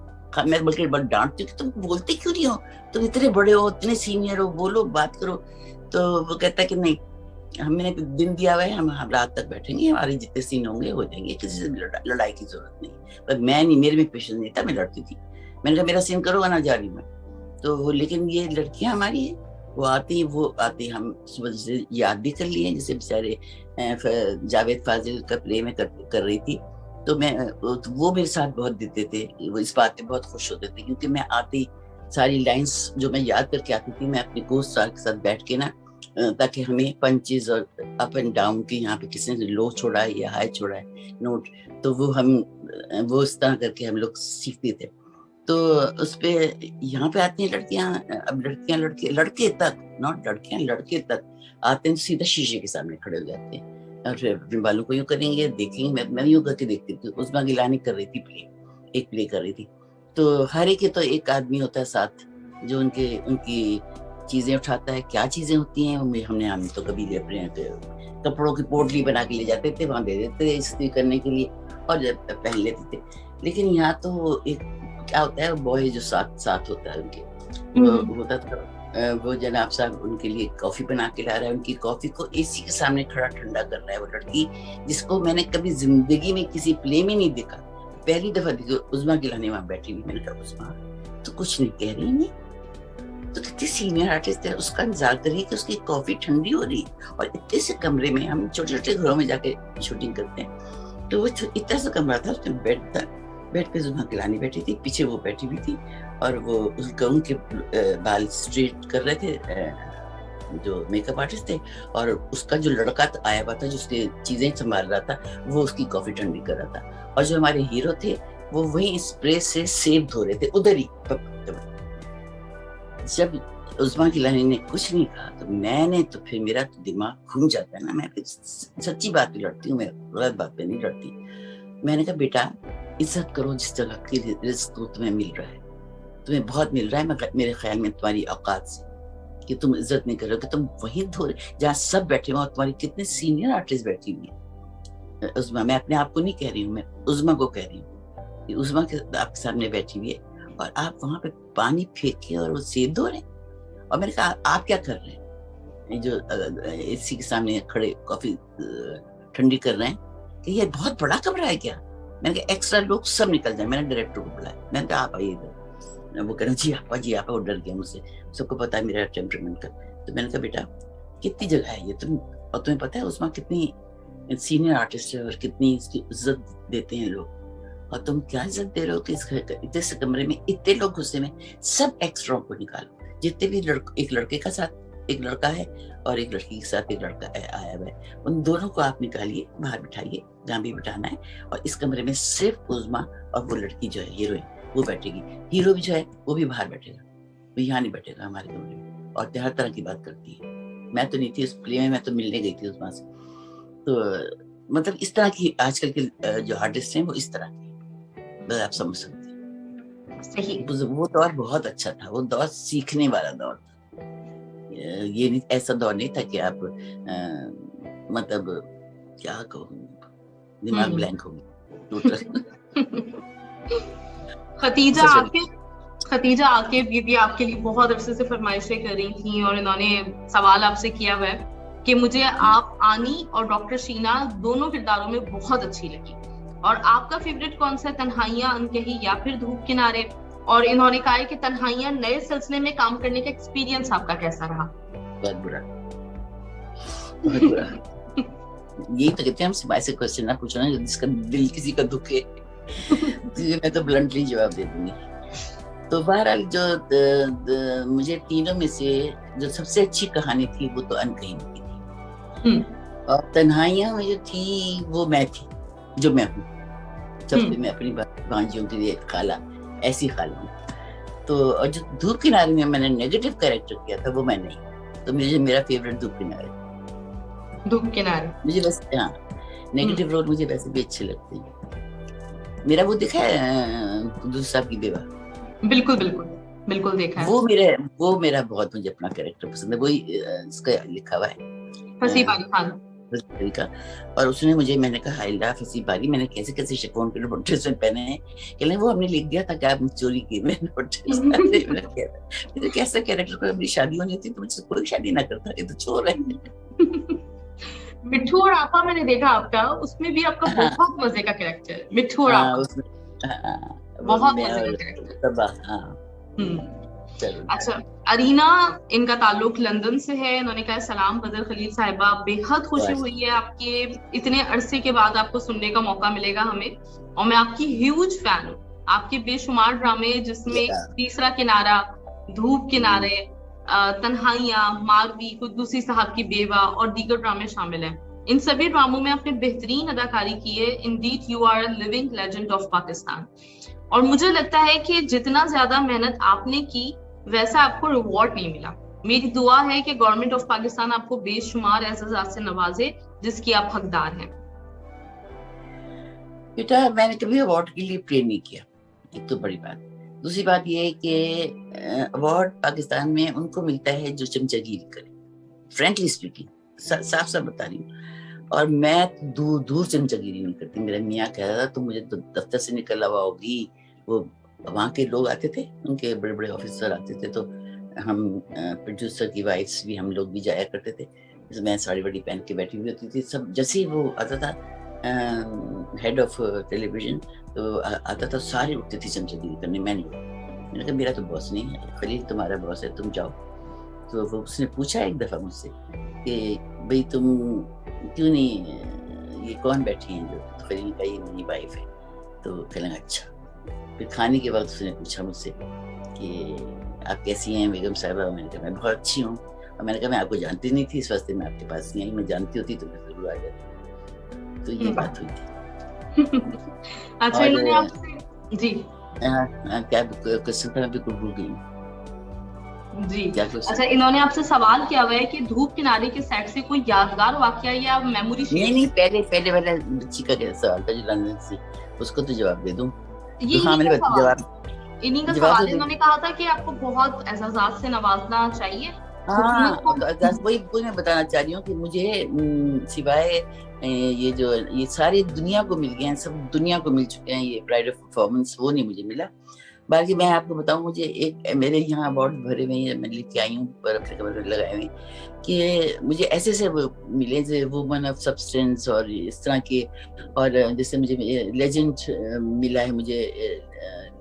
میں بلکہ بڑا ڈانٹتی کہ تم بولتے کیوں نہیں ہو، تم اتنے بڑے ہو، اتنے سینئر ہو، بولو بات کرو. تو وہ کہتا ہے کہ نہیں، ہم نے دن دیا ہوا ہے، ہم رات تک بیٹھیں گے، ہمارے جتنے سین ہوں گے ہو جائیں گے، کسی سے لڑائی کی ضرورت نہیں. پر میں نہیں، میرے میں پیشنس نہیں تھا، میں لڑتی تھی. میں نے کہا میرا سین کرو ورنہ جا رہی میں. تو لیکن یہ لڑکیاں ہماری ہیں، وہ آتی ہم صبح سے یاد بھی کر لیے، جیسے بیچارے جاوید فاضل کا پلے میں کر رہی تھی، تو وہ میرے ساتھ بہت دیتے تھے. وہ اس بات پہ بہت خوش ہوتے تھے کیونکہ میں آتی ساری لائنز جو میں یاد کر کے آتی تھی، میں اپنے کو سار کے ساتھ بیٹھ کے نا، تاکہ ہمیں پنچز اور اپ اینڈ ڈاؤن کی یہاں پہ کسی نے لو چھوڑا ہے یا ہائی چھوڑا ہے نوٹ، تو وہ اس طرح کر کے ہم لوگ سیکھتے تھے. تو اس پہ یہاں پہ آتی ہیں لڑکیاں، اب لڑکے تک ناٹ لڑکیاں، لڑکے تک آتے ہیں سیدھا شیشے کے سامنے کھڑے ہو جاتے ہیں اور پھر اپنے بالوں کو یوں کریں گے، دیکھیں گے. میں یوں کر کے دیکھتی تھی. عظمیٰ گیلانی کر رہی تھی ایک پلے کر رہی تھی. تو ہر ایک تو ایک آدمی ہوتا ہے ساتھ جو ان کی چیزیں اٹھاتا ہے. کیا چیزیں ہوتی ہیں ہم تو کبھی اپنے کپڑوں کی پوٹلی بنا کے لے جاتے تھے، وہاں دے دیتے تھے استری کرنے کے لیے اور پہن لیتے تھے. لیکن یہاں تو ایک کیا ہوتا ہے، بوائے جو ساتھ ہوتا ہے ان کے، وہ ہوتا تھا. وہ جناب صاحب ان کے لیے کافی بنا کے لا رہا ہے، ان کی کافی کو اے سی کے سامنے کھڑا ٹھنڈا کر رہا ہے. وہ لڑکی جس کو میں نے کبھی زندگی میں کسی پلے میں نہیں دیکھا، پہلی دفعہ دیکھی عظمیٰ گیلانی وہاں بیٹھی ہوئی. میں نے کہا عظمیٰ تو کچھ نہیں کہہ رہی نہیں، تو کتنی سینئر آرٹسٹ ہے، اس کا انتظار کریے کہ اس کی کافی ٹھنڈی ہو رہی ہے. اور اتنے سے کمرے میں ہم چھوٹے چھوٹے گھروں میں جا کے شوٹنگ کرتے ہیں، तो वो इतना सा कमरा था, उसमें बेड था, बेड पे जुम्मा गिलानी बैठी थी, पीछे वो बैठी हुई थी और वो उस गाउन के बाल स्ट्रेट कर रहे थे जो मेकअप आर्टिस्ट थे, और उसका जो लड़का आया हुआ था जो उसकी चीजें संभाल रहा था, वो उसकी कॉफी ठंडी कर रहा था, और जो हमारे हीरो थे वो वही स्प्रे से सेब धो रहे थे उधर ही। जब उस्मा गिलानी ने कुछ नहीं कहा तो मैंने तो फिर मेरा तो दिमाग घूम जाता है ना, मैं सच्ची बात पे लड़ती हूँ, मैं गलत बात पे नहीं लड़ती। मैंने कहा बेटा इज्जत करो जिस जगह की रिस्क तुम्हें मिल रहा है, तुम्हें बहुत मिल रहा है, मेरे ख्याल में तुम्हारी औकात से कि तुम इज्जत नहीं कर रहे हो, कि तुम वहीं धो रहे जहाँ सब बैठे हुए, और तुम्हारी कितने सीनियर आर्टिस्ट बैठी हुई है। उस्मा, मैं अपने आप को नहीं कह रही हूँ, मैं उस्मा को कह रही हूँ कि उस्मा के आपके सामने बैठी हुई है और आप वहां पे पानी फेंक के और वो सेब धो रहे हैं। और मैंने कहा आप क्या कर रहे हैं, जो एसी के सामने खड़े कॉफी ठंडी कर रहे हैं, कि ये बहुत बड़ा कमरा है क्या? मैंने कहा एक्स्ट्रा लोग सब निकल जाए, मैंने डायरेक्टर को बुलाया, मैंने कहा आप आइए इधर। वो कह रहे जी आप, वो डर गया मुझसे, सबको पता है मेरा टेम्परामेंट का। तो मैंने कहा बेटा कितनी जगह है ये तुम, और तुम्हें पता है उसमें कितनी सीनियर आर्टिस्ट है और कितनी इसकी इज्जत देते हैं लोग, और तुम क्या इज्जत दे रहे हो कि इस कमरे में इतने लोग घुसे में, सब एक्स्ट्रा को निकालो, जितने भी एक लड़के का साथ एक लड़का है और एक लड़की के साथ एक लड़का आया हुआ है, उन दोनों को आप निकालिए, बाहर बिठाइए जहाँ भी बिठाना है, और इस कमरे में सिर्फ उस्मा और वो लड़की जो है हीरोइन वो बैठेगी, हीरो भी जो है वो भी बाहर बैठेगा, वो यहाँ नहीं बैठेगा हमारे कमरे में। और हर तरह की बात करती है। मैं तो नहीं थी उस प्ले में, मैं तो मिलने गई थी उस्मा से। तो मतलब इस तरह की आजकल के जो आर्टिस्ट हैं वो इस तरह की, आप समझ सकते हैं। सही। वो दौर बहुत अच्छा था, वो दौर सीखने वाला दौर था। ये नहीं, ऐसा दौर नहीं था कि आप मतलब क्या कहूँ, दिमाग ब्लैंक हो गया। खतीजा आकिब भी आपके लिए बहुत अरसे से फरमाइशें कर रही थी और इन्होंने सवाल आपसे किया हुआ है कि मुझे आप आनी और डॉक्टर शीना दोनों किरदारों में बहुत अच्छी लगी, और आपका फेवरेट कौन सा, तन्हाइयां अनकही या फिर धूप किनारे? और इन्होंने कहा है कि तन्हाइयां नए सिलसिले में काम करने का एक्सपीरियंस आपका कैसा रहा? बहुत बुरा, बहुत बुरा। यही तो कहते हैं हमसे ऐसे क्वेश्चन ना पूछना जिसका दिल किसी का दुख है। मैं तो ब्लंटली जवाब दे दूंगी। तो बहरहाल जो मुझे तीनों में से जो सबसे अच्छी कहानी थी वो तो अनकही की थी, और तन्हाइयां में जो थी वो मैं थी, जो मैं हूँ। जब भी मैं अपनी भांजियों के लिए खाला, ऐसी खाला हूँ। तो और जो धूप किनारे में मैंने नेगेटिव कैरेक्टर किया था वो मैं नहीं, तो मुझे मेरा फेवरेट धूप किनारे मुझे वैसे, हाँ नेगेटिव रोल मुझे वैसे भी अच्छे लगते हैं। मेरा वो देखा है कुद्दूस साहब की बेवा? बिल्कुल देखा है। वो मेरा बहुत, मुझे अपना कैरेक्टर पसंद है, वही इसका लिखा हुआ है फसी बारी खान का। और उसने मुझे, मैंने कहा आई लव फसी बारी, मैंने कैसे शिफॉन के नोटिस में पहने हैं, कहने वो हमने लिख दिया था कि आप चोरी की में नोटिस। मैंने कैसा कैरेक्टर, को अपनी शादी होनी थी तो मुझसे कोई शादी ना करता, ये तो चोर है। मिट्ठू और आपा मैंने देखा आपका, उसमें भी आपका बहुत मजे का कैरेक्टर, मिट्ठू और आपा बहुत मजे का कैरेक्टर। अच्छा, अरीना, इनका ताल्लुक लंदन से है। इन्होंने कहा सलाम बदर खलील साहिबा, बेहद खुशी हुई है आपके इतने अरसे के बाद आपको सुनने का मौका मिलेगा हमें, और मैं आपकी ह्यूज फैन हूँ। आपके बेशुमार ड्रामे जिसमें तीसरा किनारा, धूप किनारे, तन्हाइयां, मारवी, कुद्दूसी साहब की बेवा और दीगर ड्रामे शामिल हैं। इन सभी ड्रामों में आपने बेहतरीन अदाकारी की है। Indeed you are a living legend of Pakistan. और मुझे लगता है कि जितना ज्यादा मेहनत आपने की वैसा आपको रिवॉर्ड नहीं मिला। मेरी दुआ है कि गवर्नमेंट ऑफ पाकिस्तान आपको बेशुमार एजाज़ात से नवाजे जिसकी आप हकदार हैं। बेटा मैंने कभी अवार्ड के लिए प्रे नहीं किया, एक तो बड़ी बात। दूसरी बात ये है कि अवार्ड पाकिस्तान में उनको मिलता है जो चमचागिरी करे, फ्रेंकली स्पीकिंग, साफ बता रही हूँ। और मैं दूर चमचागिरी नहीं करती। मेरा मियाँ कह रहा था तो मुझे तो दफ्तर से निकल हुआ होगी, वो वहाँ के लोग आते थे, उनके बड़े बड़े ऑफिसर आते थे, तो हम प्रोड्यूसर की वाइफ्स भी, हम लोग भी जाया करते थे। मैं साड़ी वाड़ी पहन के बैठी हुई होती थी, सब जैसे ही वो आता था हेड ऑफ टेलीविजन तो आता था, सारे उठते थे चमचागिरी करने। मैंने कहा मेरा तो बॉस नहीं है, खलील तुम्हारा बॉस है, तुम जाओ। तो वो उसने पूछा एक दफा मुझसे कि भाई तुम क्यों नहीं ये कौन बैठी हैं जो? तो करीन का ये मेरी वाइफ है। तो कहने लगा अच्छा। फिर खाने के वक्त उसने पूछा मुझसे कि आप कैसी हैं बेगम साहिबा? मैंने कहा मैं बहुत अच्छी हूँ। और मैंने कहा मैं आपको जानती नहीं थी, इस वास्ते मैं आपके पास नहीं आई, मैं जानती होती तो मैं जरूर आ जाती। तो ये बात हुई थी। अच्छा, इन्होंने आपसे जी क्या क्वेश्चन था? मैं बिल्कुल भूल गई जी। क्या क्वेश्चन? अच्छा, इन्होंने आपसे सवाल किया हुआ है कि धूप किनारे के सेट से कोई यादगार वाकया या मेमोरी शेयर? नहीं, पहले वाला बच्ची का क्या सवाल था जो लंदन से, उसको तो जवाब दे दूं। ये तो हाँ, मैंने इन्हीं का जवाब सवाल। तो इन्होंने कहा था कि आपको बहुत एजाज़ात से नवाजना चाहिए। हाँ, हुकूमत वही मैं बताना चाह रही हूँ कि मुझे सिवाय ये जो ये सारी दुनिया को मिल गए हैं, सब दुनिया को मिल चुके हैं ये प्राइड ऑफ परफॉर्मेंस, वो नहीं मुझे मिला। बाकी मैं आपको बताऊं, मुझे एक मेरे यहाँ अवार्ड भरे हुए हैं, मैं लेके आई हूँ पर अपने कमरे में लगाए हुए, कि मुझे ऐसे मिले जो वुमन ऑफ सब्सटेंस और इस तरह के। और जैसे मुझे लेजेंड मिला है, मुझे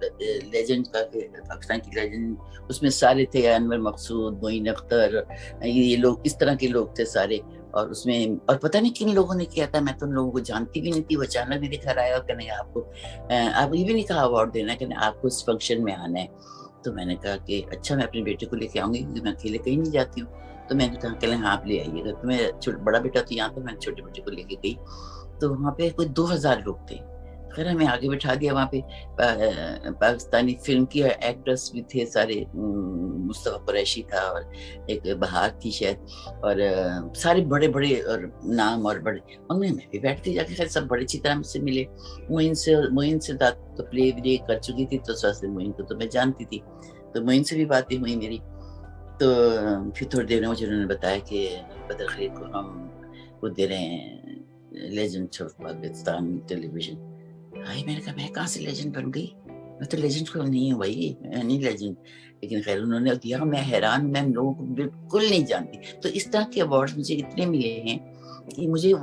लेजेंड का, पाकिस्तान की लेजेंड, उसमें सारे थे, अनवर मकसूद, मोइन अख्तर, ये लोग, इस तरह के लोग थे सारे। और उसमें और पता नहीं किन लोगों ने किया था, मैं तो उन लोगों को जानती भी नहीं थी। वो अचानक मेरे घर आया और कहने आपको आप ये भी नहीं कहा अवार्ड देना, कहने आपको इस फंक्शन में आना है। तो मैंने कहा कि अच्छा, मैं अपने बेटे को लेके आऊंगी क्योंकि मैं अकेले कहीं नहीं जाती हूँ। तो मैंने कहा कहले हाँ आप ले आइएगा। तो मैं बड़ा बेटा तो यहाँ था, मैं छोटे बेटे को लेके गई। तो वहाँ पे कोई 2000 लोग थे। खैर हमें आगे बिठा दिया। वहाँ पे पाकिस्तानी फिल्म की एक्ट्रेस भी थे सारे, मुस्तफा कुरैशी था और एक बहार थी शायद, और सारे बड़े बड़े और नाम और बड़े। और मैं भी बैठ के जाके, खैर सब बड़े अच्छी तरह मुझसे मिले। मोइन से तो प्ले भी कर चुकी थी, तो साथ मोइन को तो मैं जानती थी, तो मोइन से भी बातें हुई मेरी। तो फिर थोड़ी देर में मुझे उन्होंने बताया कि बदर खलील को हम वो दे रहे हैं लेजेंड ऑफ पाकिस्तान टेलीविजन। हाय, मैंने कहा मैं कहाँ से लेजेंड बन गई? मैं तो लेजेंड को नहीं हूँ भाई, मैं नहीं लेजेंड। लेकिन खैर उन्होंने दिया, मैं हैरान, मैं लोगों को बिल्कुल नहीं जानती। तो इस तरह के अवार्ड मुझे इतने मिले हैं कि मुझे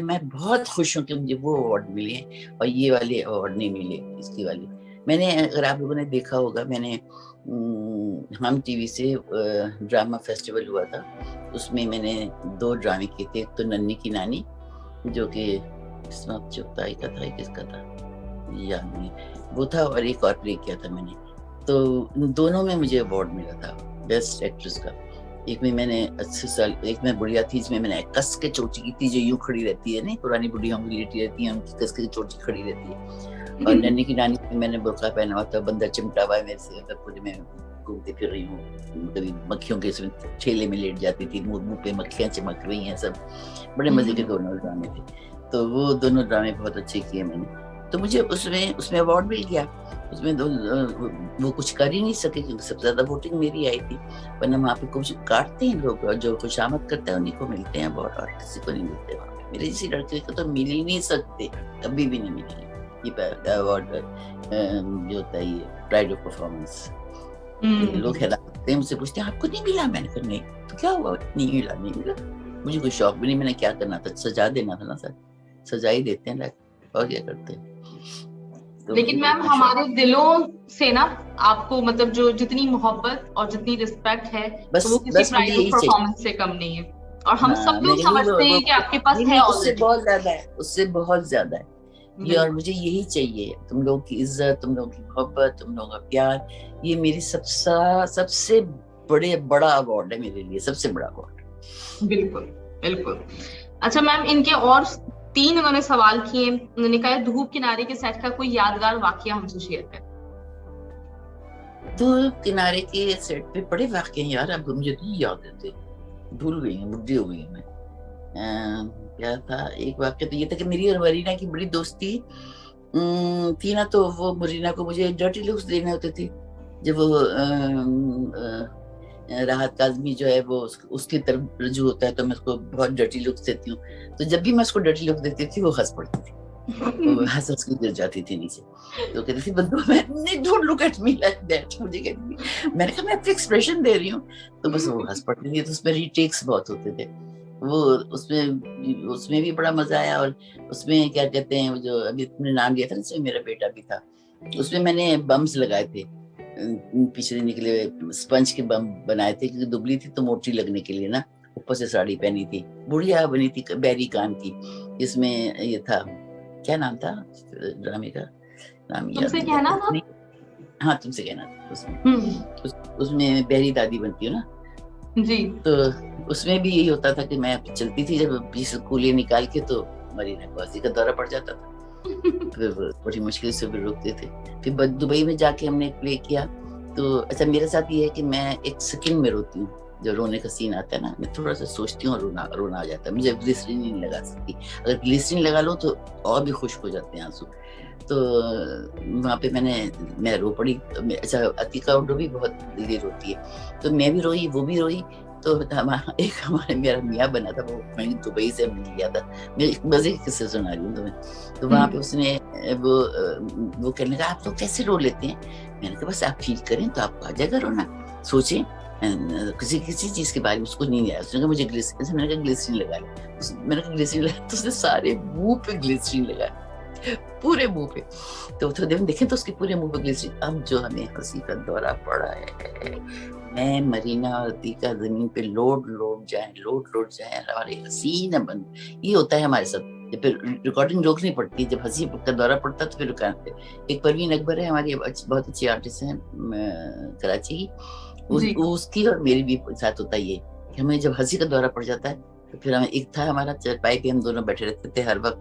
मैं बहुत खुश हूँ कि मुझे वो अवार्ड मिले हैं और ये वाले अवार्ड नहीं मिले, इसकी वाली। मैंने, अगर आप लोगों ने देखा होगा, मैंने हम टीवी से ड्रामा फेस्टिवल हुआ था, उसमें मैंने 2 ड्रामे किए थे। एक तो नन्ही की नानी, जो कि किस्मत चुगताई का था, किसका था याद नहीं, वो था, और एक और प्ले किया था मैंने। तो दोनों में मुझे अवार्ड मिला था बेस्ट एक्ट्रेस का। एक में मैंने 80 साल, एक में बुढ़िया थी, इसमें मैंने कस के चोटी की थी, जो यूं खड़ी रहती है, नहीं पुरानी बुढ़िया की लेटी रहती है, उनकी कस के चोटी खड़ी रहती है। और नन्ही की नानी में मैंने बुर्का पहना हुआ था, बंदा चिमटा हुआ है मेरे से, पूरे में घूमती फिर रही हूँ, कभी मक्खियों के ठेले में लेट जाती थी, मुंह पे मक्खियां चमक रही हैं, सब बड़े मजे के दोनों ड्रामे थे। तो वो दोनों ड्रामे बहुत अच्छे किए मैंने। तो मुझे उसमें अवार्ड मिल गया। उसमें वो कुछ कर ही नहीं सके क्योंकि सबसे ज्यादा वोटिंग मेरी आई थी, वरना वहाँ पे कुछ काटते हैं लोग, और जो खुशामद करता है उन्हीं को मिलते हैं अवार्ड, और किसी को नहीं मिलते वहाँ पे। मेरे जैसी लड़के को तो मिल ही नहीं सकते, कभी भी नहीं मिलेंगे ये अवार्ड जो होता है, ये प्राइड ऑफ परफॉर्मेंस। लोग हैरान होते हैं, मुझसे पूछते हैं आपको नहीं मिला? मैंने कहा नहीं। तो क्या हुआ? नहीं मिला, मुझे कोई शौक भी नहीं, मैंने क्या करना था, सजा देना था ना सर, सजा ही देते हैं, और क्या करते हैं। तो लेकिन मैम हमारे दिलों से ना आपको, मतलब जो जितनी मोहब्बत और जितनी रिस्पेक्ट है, तो वो किसी प्राइड ऑफ परफॉर्मेंस से कम नहीं है। और हम सब लोग समझते हैं कि आपके पास है, उससे बहुत ज्यादा है, उससे बहुत ज्यादा है ये। और मुझे यही चाहिए, तुम लोग की इज्जत, तुम लोग की मोहब्बत, तुम लोगों का प्यार, ये मेरी सबसे बड़ा अवार्ड है मेरे लिए, सबसे बड़ा अवार्ड। बिल्कुल बिल्कुल। अच्छा मैम, इनके और 3 उन्होंने सवाल किए। उन्होंने कहा धूप किनारे के सेट का कोई यादगार वाकया हमसे शेयर करें। धूप किनारे के सेट पे बड़े वाकये हैं यार, अब मुझे नहीं याद रहते, भूल गई हूँ, बुढ़ी हो गई हूँ मैं। क्या था एक वाक्य, तो ये था कि मेरी और मरीना की बड़ी दोस्ती थी ना, तो वो मरीना को मुझे डर्टी लुक्स देने होते थे। जब वो राहत काज़मी जो है वो उसकी तरफ रजू होता है, तो मैं उसको बहुत डर्टी लुक्स देती हूँ। तो जब भी मैं उसको डर्टी लुक देती थी, वो हंस पड़ती थी, वो हंस के गिर जाती थी नीचे। तो कहती थी बंदू, मैं don't look at me like that, मुझे कहती थी। मैंने कहा मैं अपने एक्सप्रेशन दे रही हूँ, तो बस वो हंस पड़ती थी। तो उसमें रीटेक्स बहुत होते थे, वो उसमें भी बड़ा मजा आया। और उसमें क्या कहते हैं, जो अभी तुमने नाम लिया था ना, मेरा बेटा भी था, उसमें मैंने बम्स लगाए थे, पीछे निकले स्पंज के बम बनाए थे, क्योंकि दुबली थी तो मोटी लगने के लिए ना, वो ऊपर से साड़ी पहनी थी, बुढ़िया बनी थी बैरी कान की, जिसमें ये था, क्या नाम था ड्रामे का, नाम याद तुमसे कहना था। हाँ, तुमसे कहना था। उसमें बहरी दादी बनती हो ना जी। तो उसमें भी यही होता था कि मैं चलती थी जब बीस कूलियाँ निकाल के, तो मरीना को हंसी का दौरा पड़ जाता था। फिर बड़ी मुश्किल से भी रोकते थे। फिर दुबई में जाके हमने प्ले किया। तो अच्छा, मेरे साथ ये है कि मैं एक सेकंड में रोती हूँ। जब रोने का सीन आता है ना, मैं थोड़ा सा सोचती हूँ और रोना आ जाता है। मुझे ग्लिसरीन नहीं लगा सकती, अगर ग्लिसरीन लगा लो तो और भी खुश्क हो जाते हैं आंसू। तो वहाँ पे मैं रो पड़ी। अच्छा, अतिका उड्डो भी बहुत जल्दी रोती है, तो मैं भी रोई, वो भी रोई। तो हमारे मेरा मियाँ बना था, वो मैंने दुबई से मिल गया था। मैं एक मजे की किस्से सुना रही हूँ तुम्हें। तो वहाँ पे उसने वो कहने लगा, आप लोग कैसे रो लेते हैं? मैंने कहा बस आप फील करें तो आपको आ जाएगा रोना, सोचें किसी चीज के बारे में। उसको नहीं आया। उसने कहा मुझे ग्लिसरीन, मैंने कहा ग्लिसरीन लगा ली। मैंने कहा ग्लिसरीन लगा, तो उसने सारे मुंह पे ग्लिसरीन लगा, पूरे मुंह पे। तो देखें तो उसके पूरे मुंह पे ग्लिसरीन। अब जो हमें हंसी का दौरा पड़ा है, मैं मरीना और अतीका जमीन पे लोड जाए, हमारे हंसी न बंद। ये होता है हमारे साथ। फिर रिकॉर्डिंग रोकनी पड़ती है, जब हंसी का दौरा पड़ता है तो फिर रुकाते। एक परवीन अकबर है हमारी, बहुत अच्छी आर्टिस्ट है कराची की, उसकी और मेरी भी साथ होता है ये कि हमें जब हंसी का दौरा पड़ जाता है तो फिर हमें, एक था हमारा चारपाई पे हम दोनों बैठे रहते थे, हर वक्त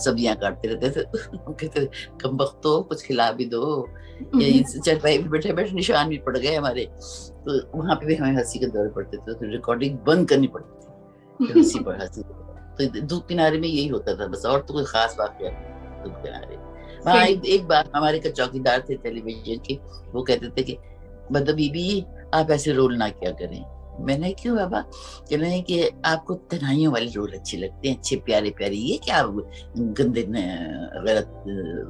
सब्जियां काटते रहते थे। कहते कम वक्त तो कुछ खिला भी दो, चारपाई पे बैठे बैठे निशान भी पड़ गए हमारे। तो वहां पे भी हमें हंसी के दौरे पड़ते थे, तो रिकॉर्डिंग बंद करनी पड़ती थी हंसी पर हंसी। तो धूप किनारे में यही होता था बस, और तो कोई खास बात है धूप किनारे। वहाँ एक बार हमारे का चौकीदार थे टेलीविजन के, वो कहते थे कि मतलब बीबी आप ऐसे रोल ना क्या करें। मैंने क्यों बाबा? कह रहे हैं कि आपको तन्हाइयों वाले रोल अच्छे लगते हैं, अच्छे प्यारे प्यारे, ये क्या आप गंदे गलत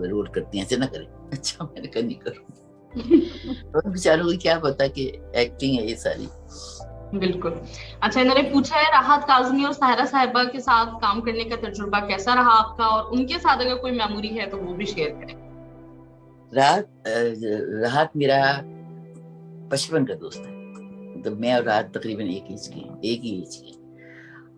रोल करती हैं, ऐसे ना करें। अच्छा, मैंने कहा नहीं करूँ। तो बेचारों को क्या पता कि एक्टिंग है ये सारी। बिल्कुल। अच्छा, इन्होंने पूछा है राहत काज़मी और सायरा साहिबा के साथ काम करने का तजुर्बा कैसा रहा आपका, और उनके साथ अगर कोई मेमोरी है तो वो भी शेयर करें। राहत मेरा बचपन का दोस्त है। तो मैं और राहत तकरीबन एक ही एज के,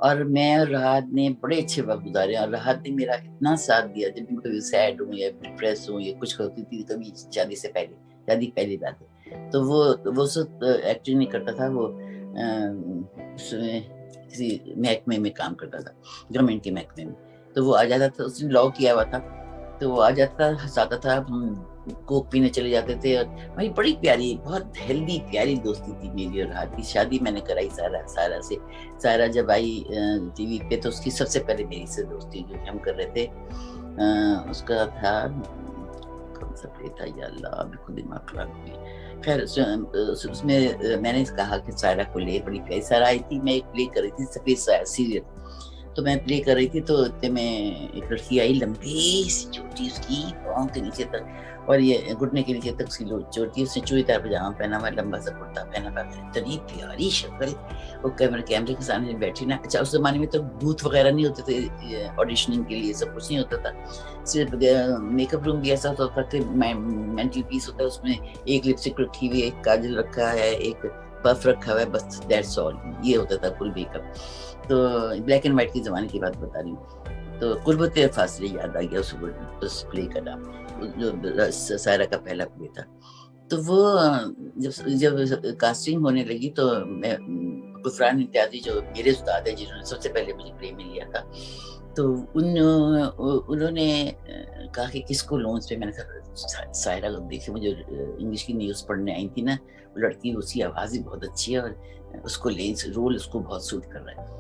और मैं और राहत ने बड़े अच्छे वक्त गुजारे। और राहत ने मेरा इतना साथ दिया, जब भी कभी सैड हूँ या डिप्रेस हूँ या कुछ होती थी, कभी शादी पहली बात है, तो वो सब एक्टिंग नहीं करता था, वो उसमें किसी महकमे में काम करता था, गवर्नमेंट के महकमे में। तो वो आ जाता था, उसने लॉ किया हुआ था, तो वो आ जाता था, हंसाता था, हम कोक पीने चले जाते थे। और भाई बड़ी प्यारी, बहुत हेल्दी प्यारी दोस्ती थी मेरी और राहत की। शादी मैंने कराई सारा से। सारा जब आई टीवी पे तो उसकी सबसे पहले मेरी से दोस्ती जो हम कर रहे थे, उसका था कौन सा प्ले था या अल्लाह, अभी खुद दिमाग खराब हो गया। खैर उसमें मैंने कहा कि सारा को ले, बड़ी प्यारी सारा आई थी। मैं एक प्ले कर रही थी सफेद साया सीरियल, तो मैं प्ले कर रही थी, तो में एक लड़की आई, लंबी सी चोटी उसकी पाँव के नीचे तक, और ये घुटने के नीचे तक उसकी चोटी। उसने चूड़ीदार पजामा पहना हुआ, लंबा सा कुर्ता पहना हुआ, इतनी प्यारी शक्ल। वो कैमरे के सामने बैठी ना। अच्छा, उस जमाने में तो बूथ वगैरह नहीं होते थे ऑडिशनिंग के लिए, सब कुछ नहीं होता था। सिर्फ मेकअप रूम भी ऐसा होता था कि मेंटल पीस होता है, उसमें एक लिपस्टिक रखी हुई है, एक काजल रखा है, एक पफ रखा हुआ है, बस दैट्स ऑल। ये होता था फुल मेकअप। तो ब्लैक एंड व्हाइट के जमाने की बात बता रही हूँ। तो कुर्बत फासले याद आ गया उस प्ले का नाम, जो सायरा का पहला प्ले था। तो वो जब कास्टिंग होने लगी, तो मैं गुफरान इम्तियाजी जो मेरे उस्ताद है, जिन्होंने सबसे पहले मुझे प्ले में लिया था, तो उन्होंने कहा कि किसको लोन्स पे। मैंने कहा सायरा को देखिए, मुझे इंग्लिश की न्यूज़ पढ़ने आई थी ना, वो लड़की, उसकी आवाज़ भी बहुत अच्छी है और उसको रोल उसको बहुत सूट कर रहा है।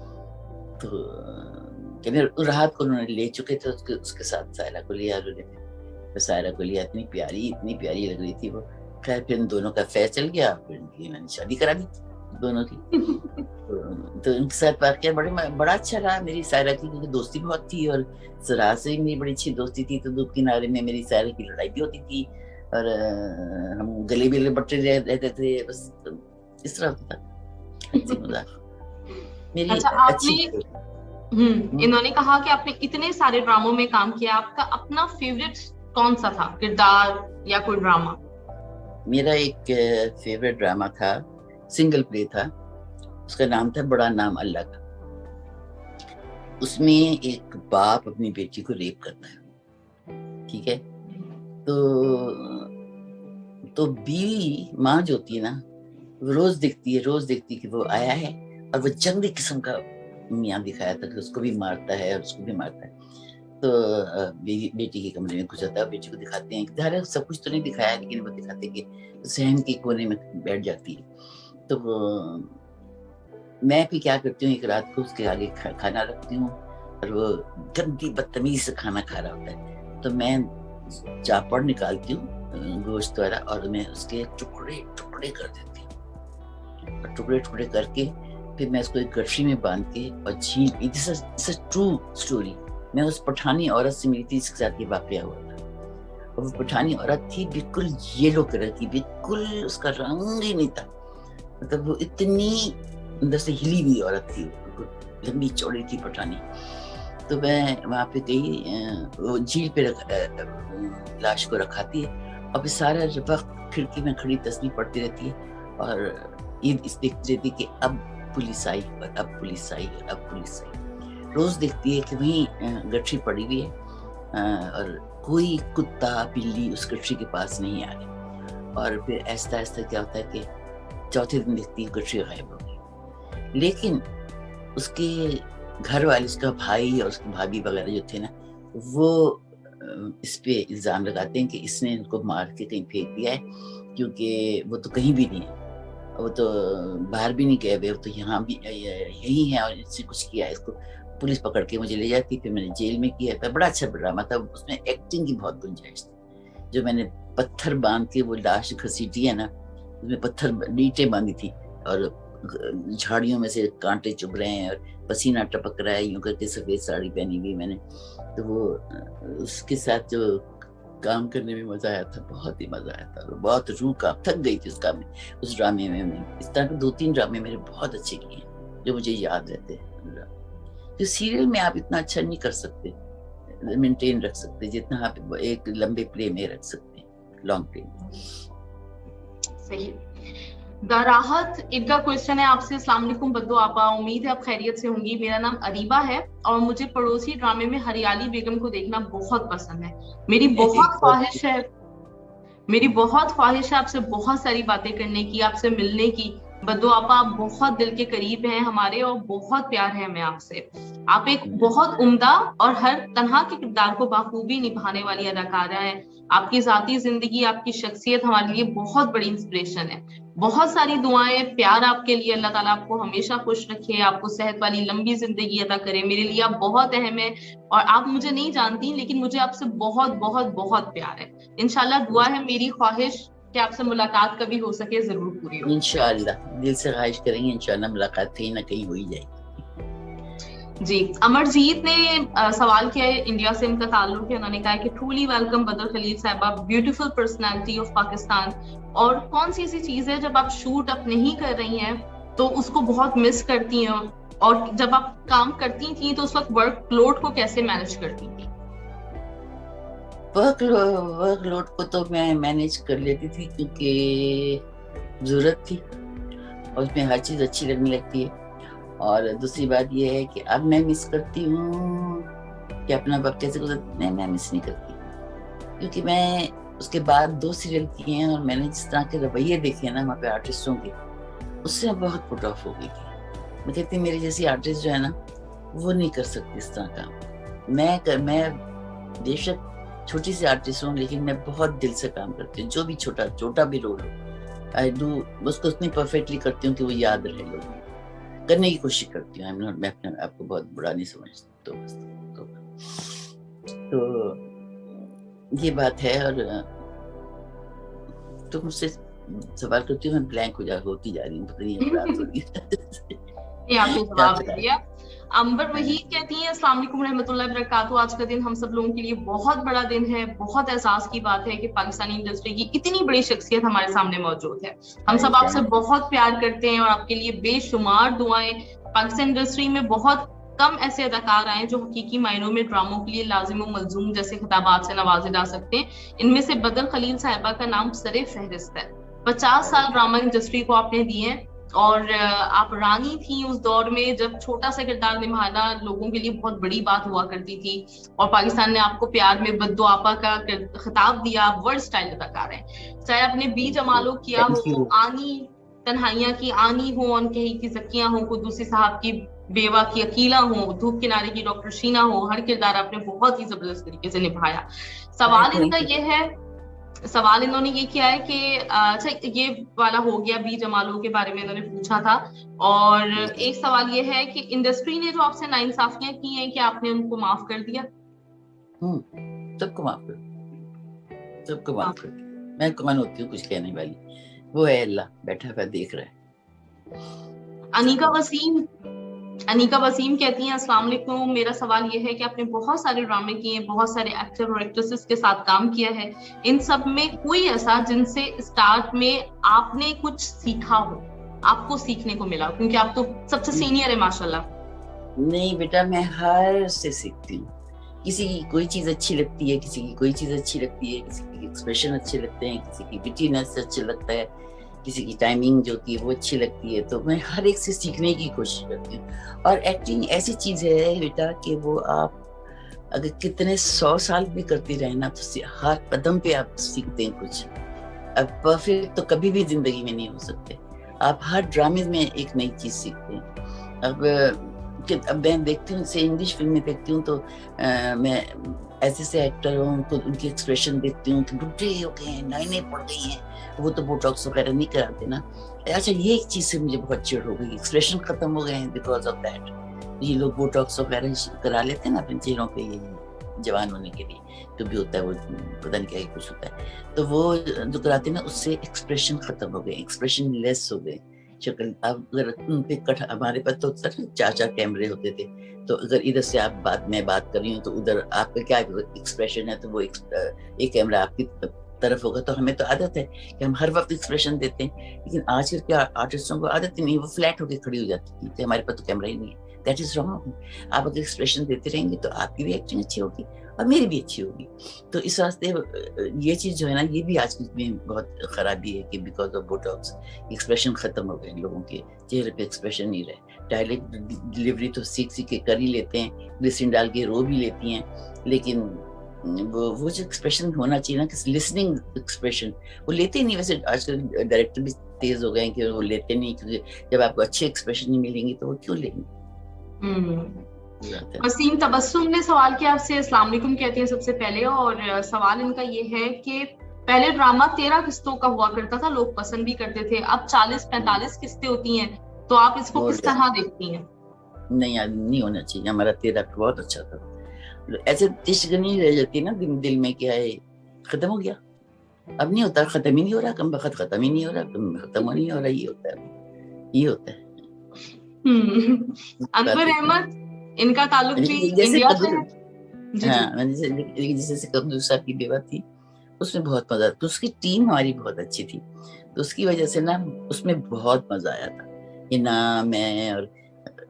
तो राहत को उन्होंने ले चुके थे, उसके साथ सायरा को लिया उन्होंने। सायरा को लिया, इतनी प्यारी लग रही थी वो। खैर फिर दोनों का फैर चल गया, फिर मैंने शादी करा दी दोनों की। तो उनके साथ वाकया बड़ा अच्छा रहा मेरी सायरा की, क्योंकि दोस्ती बहुत थी, और राहत से भी मेरी बड़ी अच्छी दोस्ती थी। तो धूप किनारे में मेरी सायरा की लड़ाई भी होती थी, और हम गले भी बटे रहते थे, बस इस तरह होता था। मेरी अच्छा, अच्छी इन्होंने कहा कि आपने इतने सारे ड्रामों में काम किया, आपका अपना फेवरेट कौन सा था, किरदार या कोई ड्रामा? मेरा एक फेवरेट ड्रामा था, सिंगल प्ले था, اس کا نام تھا بڑا نام اللہ کا. اس میں ایک باپ اپنی بیٹی کو ریپ کرتا ہے, ٹھیک ہے. تو بیوی ماں جو ہوتی ہے نا, روز دیکھتی ہے کہ وہ آیا ہے, اور وہ جنگلی قسم کا میاں دکھایا تھا کہ اس کو بھی مارتا ہے اور اس کو بھی مارتا ہے. تو بیٹی کے کمرے میں گزرتا ہے, بیٹی کو دکھاتے ہیں, ظاہر ہے سب کچھ تو نہیں دکھایا, لیکن وہ دکھاتے کہ صحن کے کونے میں بیٹھ جاتی ہے. تو میں بھی کیا کرتی ہوں, ایک رات کو اس کے آگے کھانا رکھتی ہوں, اور وہ گندی بدتمیزی سے کھانا کھا رہا ہوتا ہے. تو میں چاپڑ نکالتی ہوں گوشت والا, اور میں اس کے ٹکڑے ٹکڑے کر دیتی ہوں, اور ٹکڑے ٹکڑے کر کے پھر میں اس کو ایک گٹھری میں باندھ کے اور جھیل پی. دس از ٹرو اسٹوری. میں اس پٹھانی عورت سے ملی تھی جس کے ساتھ یہ واقعہ ہوا تھا, اور وہ پٹھانی عورت تھی بالکل یلو کلر کی, بالکل اس کا رنگ ہی نہیں تھا, مطلب وہ اتنی اندر سے ہلی ہوئی عورت تھی, لمبی چوڑی تھی پٹھانی. تو میں وہاں پہ گئی, وہ جھیل پہ لاش کو رکھاتی ہے, اور پھر سارا وقت کھڑکی میں کھڑی تسبیح پڑھتی رہتی ہے, اور یہ دیکھتی رہتی کہ اب پولیس آئی اور اب پولیس آئی اور اب پولیس آئی. روز دیکھتی ہے کہ وہیں گٹھری پڑی ہوئی ہے, اور کوئی کتا بلی اس گٹھری کے پاس نہیں آ رہی. اور پھر ایسا ایسا کیا ہوتا ہے کہ چوتھے دن دیکھتی ہے گٹھری غائب ہو گئی. لیکن اس کے گھر والے, اس کا بھائی اور اس کی بھابھی وغیرہ جو تھے نا, وہ اس پہ الزام لگاتے ہیں کہ اس نے ان کو مار کے کہیں پھینک دیا ہے, کیونکہ وہ تو کہیں بھی نہیں ہے, وہ تو باہر بھی نہیں گئے ہوئے, وہ تو یہاں بھی یہی ہے, اور اس سے کچھ کیا ہے. اس کو پولیس پکڑ کے مجھے لے جاتی, پھر میں نے جیل میں کیا تھا. بڑا اچھا ڈرامہ تھا, اس میں ایکٹنگ کی بہت گنجائش تھی. جو میں نے پتھر باندھ کے وہ لاش گھسیٹی ہے نا, اس میں پتھر نیٹیں باندھی تھی, اور جھاڑیوں میں سے کانٹے چبھ رہے ہیں, اور پسینہ ٹپک رہا ہے, یوں کر کے سفید ساڑی پہنی ہوئی میں نے. تو وہ اس کے ساتھ جو کام کرنے میں مزہ آیا تھا, بہت ہی مزہ آیا تھا, بہت روح کا تھک گئی تھی اس ڈرامے میں. اس طرح کے 2-3 ڈرامے میرے بہت اچھے کیے ہیں جو مجھے یاد رہتے ہیں. جو سیریل میں آپ اتنا اچھا نہیں کر سکتے, مینٹین رکھ سکتے جتنا آپ ایک لمبے پلے میں رکھ سکتے ہیں, لانگ پلے میں. صحیح. دراحت ایک کا کوشچن ہے آپ سے. السلام علیکم بدو آپا, امید ہے آپ خیریت سے ہوں گی. میرا نام اریبا ہے, اور مجھے پڑوسی ڈرامے میں ہریالی بیگم کو دیکھنا بہت پسند ہے. میری بہت خواہش ہے آپ سے بہت ساری باتیں کرنے کی, آپ سے ملنے کی. بدو آپا آپ بہت دل کے قریب ہیں ہمارے, اور بہت پیار ہے ہمیں آپ سے. آپ ایک بہت عمدہ اور ہر طرح کے کردار کو بخوبی نبھانے والی اداکارہ ہیں. آپ کی ذاتی زندگی, آپ کی شخصیت ہمارے لیے بہت بڑی انسپریشن ہے. بہت ساری دعائیں, پیار آپ کے لیے. اللہ تعالیٰ آپ کو ہمیشہ خوش رکھے, آپ کو صحت والی لمبی زندگی عطا کرے. میرے لیے آپ بہت اہم ہیں, اور آپ مجھے نہیں جانتی لیکن مجھے آپ سے بہت بہت بہت پیار ہے. انشاءاللہ دعا ہے, میری خواہش کہ آپ سے ملاقات کبھی ہو سکے ضرور پوری ہو. انشاءاللہ دل سے خواہش کریں گے, انشاءاللہ ملاقات کہیں نہ کہیں ہو ہی جائے گی. جی, امرجیت نے سوال کیا ہے, انڈیا سے ان کا تعلق ہے. انہوں نے کہا کہ ٹرولی ویلکم بدر خلیل صاحبہ, بیوٹیفل پرسنالٹی آف پاکستان. اور کون سی ایسی چیز ہے جب آپ شوٹ اپ نہیں کر رہی ہیں تو اس کو بہت مس کرتی ہیں, اور جب آپ کام کرتی تھیں تو اس وقت ورک لوڈ کو کیسے مینج کرتی تھی؟ ورک لوڈ کو تو میں مینیج کر لیتی تھی, کیونکہ ضرورت تھی, اور اس میں ہر چیز اچھی لگنے لگتی ہے. اور دوسری بات یہ ہے کہ اب میں مس کرتی ہوں کہ اپنا وقت کیسے گزرتا ہے. میں مس نہیں کرتی, کیونکہ میں اس کے بعد 2 سیریل کیے ہیں, اور میں نے جس طرح کے رویے دیکھے ہیں نا وہاں پہ آرٹسٹوں کے, اس سے بہت پٹ آف ہو گئی تھی. میں کہتی ہوں میری جیسی آرٹسٹ جو ہے نا وہ نہیں کر سکتی اس طرح کام. میں بے شک چھوٹی سی آرٹسٹ ہوں, لیکن میں بہت دل سے کام کرتی ہوں. جو بھی چھوٹا بھی رول ہو, آئی ڈو اس کو اتنی پرفیکٹلی کرتی ہوں کہ وہ یاد رہے لوگوں کرنے کی کوشش کرتی ہوں. میں اپنے آپ کو بہت بڑا نہیں سمجھتی. تو یہ بات ہے. اور تو مجھ سے سوال کرتی ہوں, میں بلینک ہوتی جا رہی ہوں, پتہ نہیں رات ہو رہی ہے. آپ نے جواب دے دیا. امبر وحید کہتی ہیں السلام علیکم رحمۃ اللہ وبرکاتہ. آج کا دن ہم سب لوگوں کے لیے بہت بڑا دن ہے. بہت احساس کی بات ہے کہ پاکستانی انڈسٹری کی اتنی بڑی شخصیت ہمارے سامنے موجود ہے. ہم سب آپ سے بہت پیار کرتے ہیں, اور آپ کے لیے بے شمار دعائیں. پاکستان انڈسٹری میں بہت کم ایسے اداکار آئے جو حقیقی معنوں میں ڈراموں کے لیے لازم و ملزوم جیسے خطابات سے نوازے جا سکتے ہیں. ان میں سے بدر خلیل صاحبہ کا نام سر فہرست ہے. 50 سال ڈرامہ انڈسٹری کو آپ نے دیے ہیں. اور آپ رانی تھیں اس دور میں جب چھوٹا سا کردار نبھانا لوگوں کے لیے بہت بڑی بات ہوا کرتی تھی، اور پاکستان نے آپ کو پیار میں بدو آپا کا خطاب دیا. آپ ورلڈ اسٹائل اداکار ہیں. چاہے آپ نے بی جمالو کیا ہو، آنی تنہائیاں کی آنی ہو، ان کہی کی زکیاں ہو، قدوسی صاحب کی بیوہ کی عقیلہ ہو، دھوپ کنارے کی ڈاکٹر شینا ہو، ہر کردار آپ نے بہت ہی زبردست طریقے سے نبھایا. سوال انہوں نے یہ کیا ہے کہ اچھا یہ والا ہو گیا بی جمالوں کے بارے میں انہوں نے پوچھا تھا، اور ایک سوال یہ ہے کہ انڈسٹری نے جو آپ سے ناانصافیاں کی ہیں، کہ آپ نے ان کو معاف کر دیا؟ سب کو معاف کر دیا. میں کون ہوتی ہوں کچھ کہنے والی؟ وہ ہے اللہ بیٹھا ہوا دیکھ رہا ہے. انیکا وسیم کہتی ہیں السلام علیکم، میرا سوال یہ ہے کہ آپ نے بہت سارے ڈرامے کیے ہیں، بہت سارے ایکٹر اور ایکٹریسز کے ساتھ کام کیا ہے، ان سب میں کوئی ایسا جن سے اسٹارٹ میں آپ نے کچھ سیکھا ہو، آپ کو سیکھنے کو ملا؟ کیونکہ آپ تو سب سے سینئر ہے ماشاءاللہ. نہیں بیٹا، میں ہر سے سیکھتی ہوں. کسی کی کوئی چیز اچھی لگتی ہے، کسی کی کوئی چیز اچھی لگتی ہے، کسی کے ایکسپریشن اچھے لگتے ہیں، کسی کی وٹینس اچھا لگتا ہے، کسی کی ٹائمنگ جو ہوتی ہے وہ اچھی لگتی ہے. تو میں ہر ایک سے سیکھنے کی کوشش کرتی ہوں. اور ایکٹنگ ایسی چیز ہے بیٹا کہ وہ آپ اگر کتنے 100 سال بھی کرتی رہے نا تو ہر قدم پہ آپ سیکھتے ہیں کچھ. اب پرفیکٹ تو کبھی بھی زندگی میں نہیں ہو سکتے. آپ ہر ڈرامے میں ایک نئی چیز سیکھتے ہیں. اب میں دیکھتی ہوں سے انگلش فلمیں دیکھتی ہوں تو میں ایسے ایکٹر ہوں تو ان کی ایکسپریشن دیکھتی ہوں کہ بڈھے ہو گئے ہیں، لائنیں پڑ گئی ہیں، وہ تو بوٹاکس وغیرہ نہیں کراتے نا. اچھا یہ ایک چیز سے مجھے بہت چڑ ہو گئی، ایکسپریشن ختم ہو گئے ہیں بیکاز آف دیٹ. یہ لوگ بوٹاکس وغیرہ کرا لیتے ہیں نا اپنے چہروں پہ یہ جوان ہونے کے لیے، جو بھی ہوتا ہے وہ پتہ نہیں کیا کچھ ہوتا ہے. تو وہ جو کراتے ہیں نا اس سے ایکسپریشن ختم ہو گئے، ایکسپریشن لیس ہو گئے. شکل اب اگر ان پہ ہمارے پاس تو 4 کیمرے ہوتے تھے، تو اگر ادھر سے میں بات کر رہی ہوں تو ادھر آپ کا کیا ایکسپریشن ہے تو وہ ایک کیمرہ آپ کی طرف ہوگا. تو ہمیں تو عادت ہے کہ ہم ہر وقت ایکسپریشن دیتے ہیں، لیکن آج کل کے آرٹسٹوں کو عادت ہی نہیں، وہ فلیٹ ہو کے کھڑی ہو جاتی تھی کہ ہمارے پاس تو کیمرہ ہی نہیں ہے. That is wrong. آپ اگر ایکسپریشن دیتے رہیں گے تو آپ کی بھی ایکٹنگ اچھی ہوگی اور میری بھی اچھی ہوگی. تو اس واسطے یہ چیز جو ہے نا یہ بھی آج کل میں بہت خرابی ہے کہ بیکاز آف بوٹاکس ایکسپریشن ختم ہو گئے لوگوں کے چہرے پہ، ایکسپریشن نہیں رہے. ڈائلیکٹ ڈلیوری تو سیکھ کے کر ہی لیتے ہیں، گلسرین ڈال کے رو بھی لیتی ہیں، لیکن وہ جو ایکسپریشن ہونا چاہیے نا کہ لسننگ ایکسپریشن وہ لیتے ہی نہیں. ویسے آج کل ڈائریکٹر بھی تیز ہو گئے ہیں کہ وہ لیتے نہیں، کیونکہ جب آپ کو اچھے ایکسپریشن نہیں ملیں گے تو وہ کیوں لیں گے. وسیم تبسم نے سوال کیا آپ سے، السلام علیکم کہتی ہیں سب سے پہلے، اور سوال ان کا یہ ہے کہ پہلے ڈرامہ 13 قسطوں کا ہوا کرتا تھا، لوگ پسند بھی کرتے تھے، اب 40-45 قسطیں ہوتی ہیں، تو آپ اس کو کس طرح دیکھتی ہیں؟ نہیں ہونا چاہیے. ہمارا 13 بہت اچھا تھا. ایسے تشگنی رہ جاتی نا دل میں، کیا ہے ختم ہو گیا، اب نہیں ہوتا، ختم ہی نہیں ہو رہا، کم وقت ختم ہی نہیں ہو رہا، ختم نہیں ہو رہا. یہ ہوتا ہے. انور احمد ان کا تعلق بھی انڈیا سے ہے. ہاں جیسے قبض صاحب کی بیوہ تھی، اس میں بہت مزہ آتا. اس کی ٹیم ہماری بہت اچھی تھی، تو اس کی وجہ سے نا اس میں بہت مزہ آیا تھا. یہ میں اور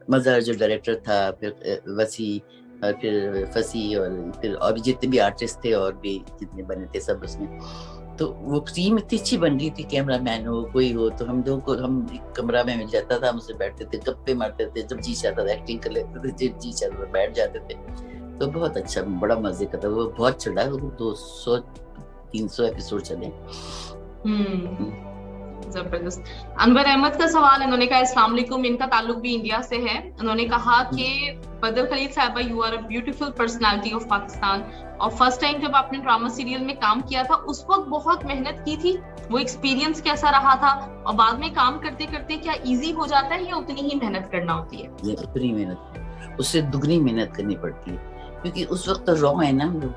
مظہر جو ڈائریکٹر تھا، پھر وسیع اور پھر فصیح اور پھر اور بھی جتنے بھی آرٹسٹ تھے اور بھی جتنے بنے تھے سب اس میں. تو وہ ٹیم اتنی اچھی بن گئی تھی، کیمرہ مین ہو کوئی ہو تو ہم کو ایک کمرہ میں مل جاتا تھا، ہم اسے بیٹھتے تھے، گپے مارتے تھے، جب جی چاہتا تھا ایکٹنگ کر لیتے تھے، جب جی چاہتا تھا بیٹھ جاتے تھے. تو بہت اچھا، بڑا مزے کا تھا. وہ بہت چلا، 200-300 ایپیسوڈ چلے. زبردست. انور احمد کا سوال، انہوں نے کہا السلام علیکم، ان کا تعلق بھی انڈیا سے ہے. انہوں نے کہا کہ بدر خلیل صاحبہ you are a beautiful personality of Pakistan, اور فرسٹ ٹائم جب آپ نے ڈرامہ سیریل میں کام کیا تھا اس وقت بہت محنت کی تھی، وہ ایکسپیرینس کیسا رہا تھا، اور بعد میں کام کرتے کرتے کیا ایزی ہو جاتا ہے یا اتنی ہی محنت کرنا ہوتی ہے؟ یہ اتنی محنت، اس سے دگنی محنت کرنی پڑتی ہے، کیونکہ اس وقت تو رو ہے نا ہم لوگ،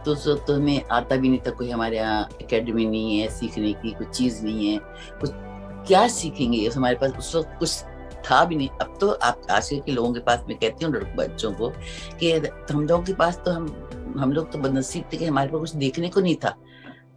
تو اس وقت تو ہمیں آتا بھی نہیں تھا، کوئی ہمارے یہاں اکیڈمی نہیں ہے سیکھنے کی، کچھ چیز نہیں ہے، کچھ کیا سیکھیں گے. ہمارے پاس اس وقت کچھ تھا بھی نہیں. اب تو آپ آج کے لوگوں کے پاس میں کہتی ہوں بچوں کو کہ ہم لوگوں کے پاس تو ہم لوگ تو بدنصیب تھے کہ ہمارے پاس کچھ دیکھنے کو نہیں تھا.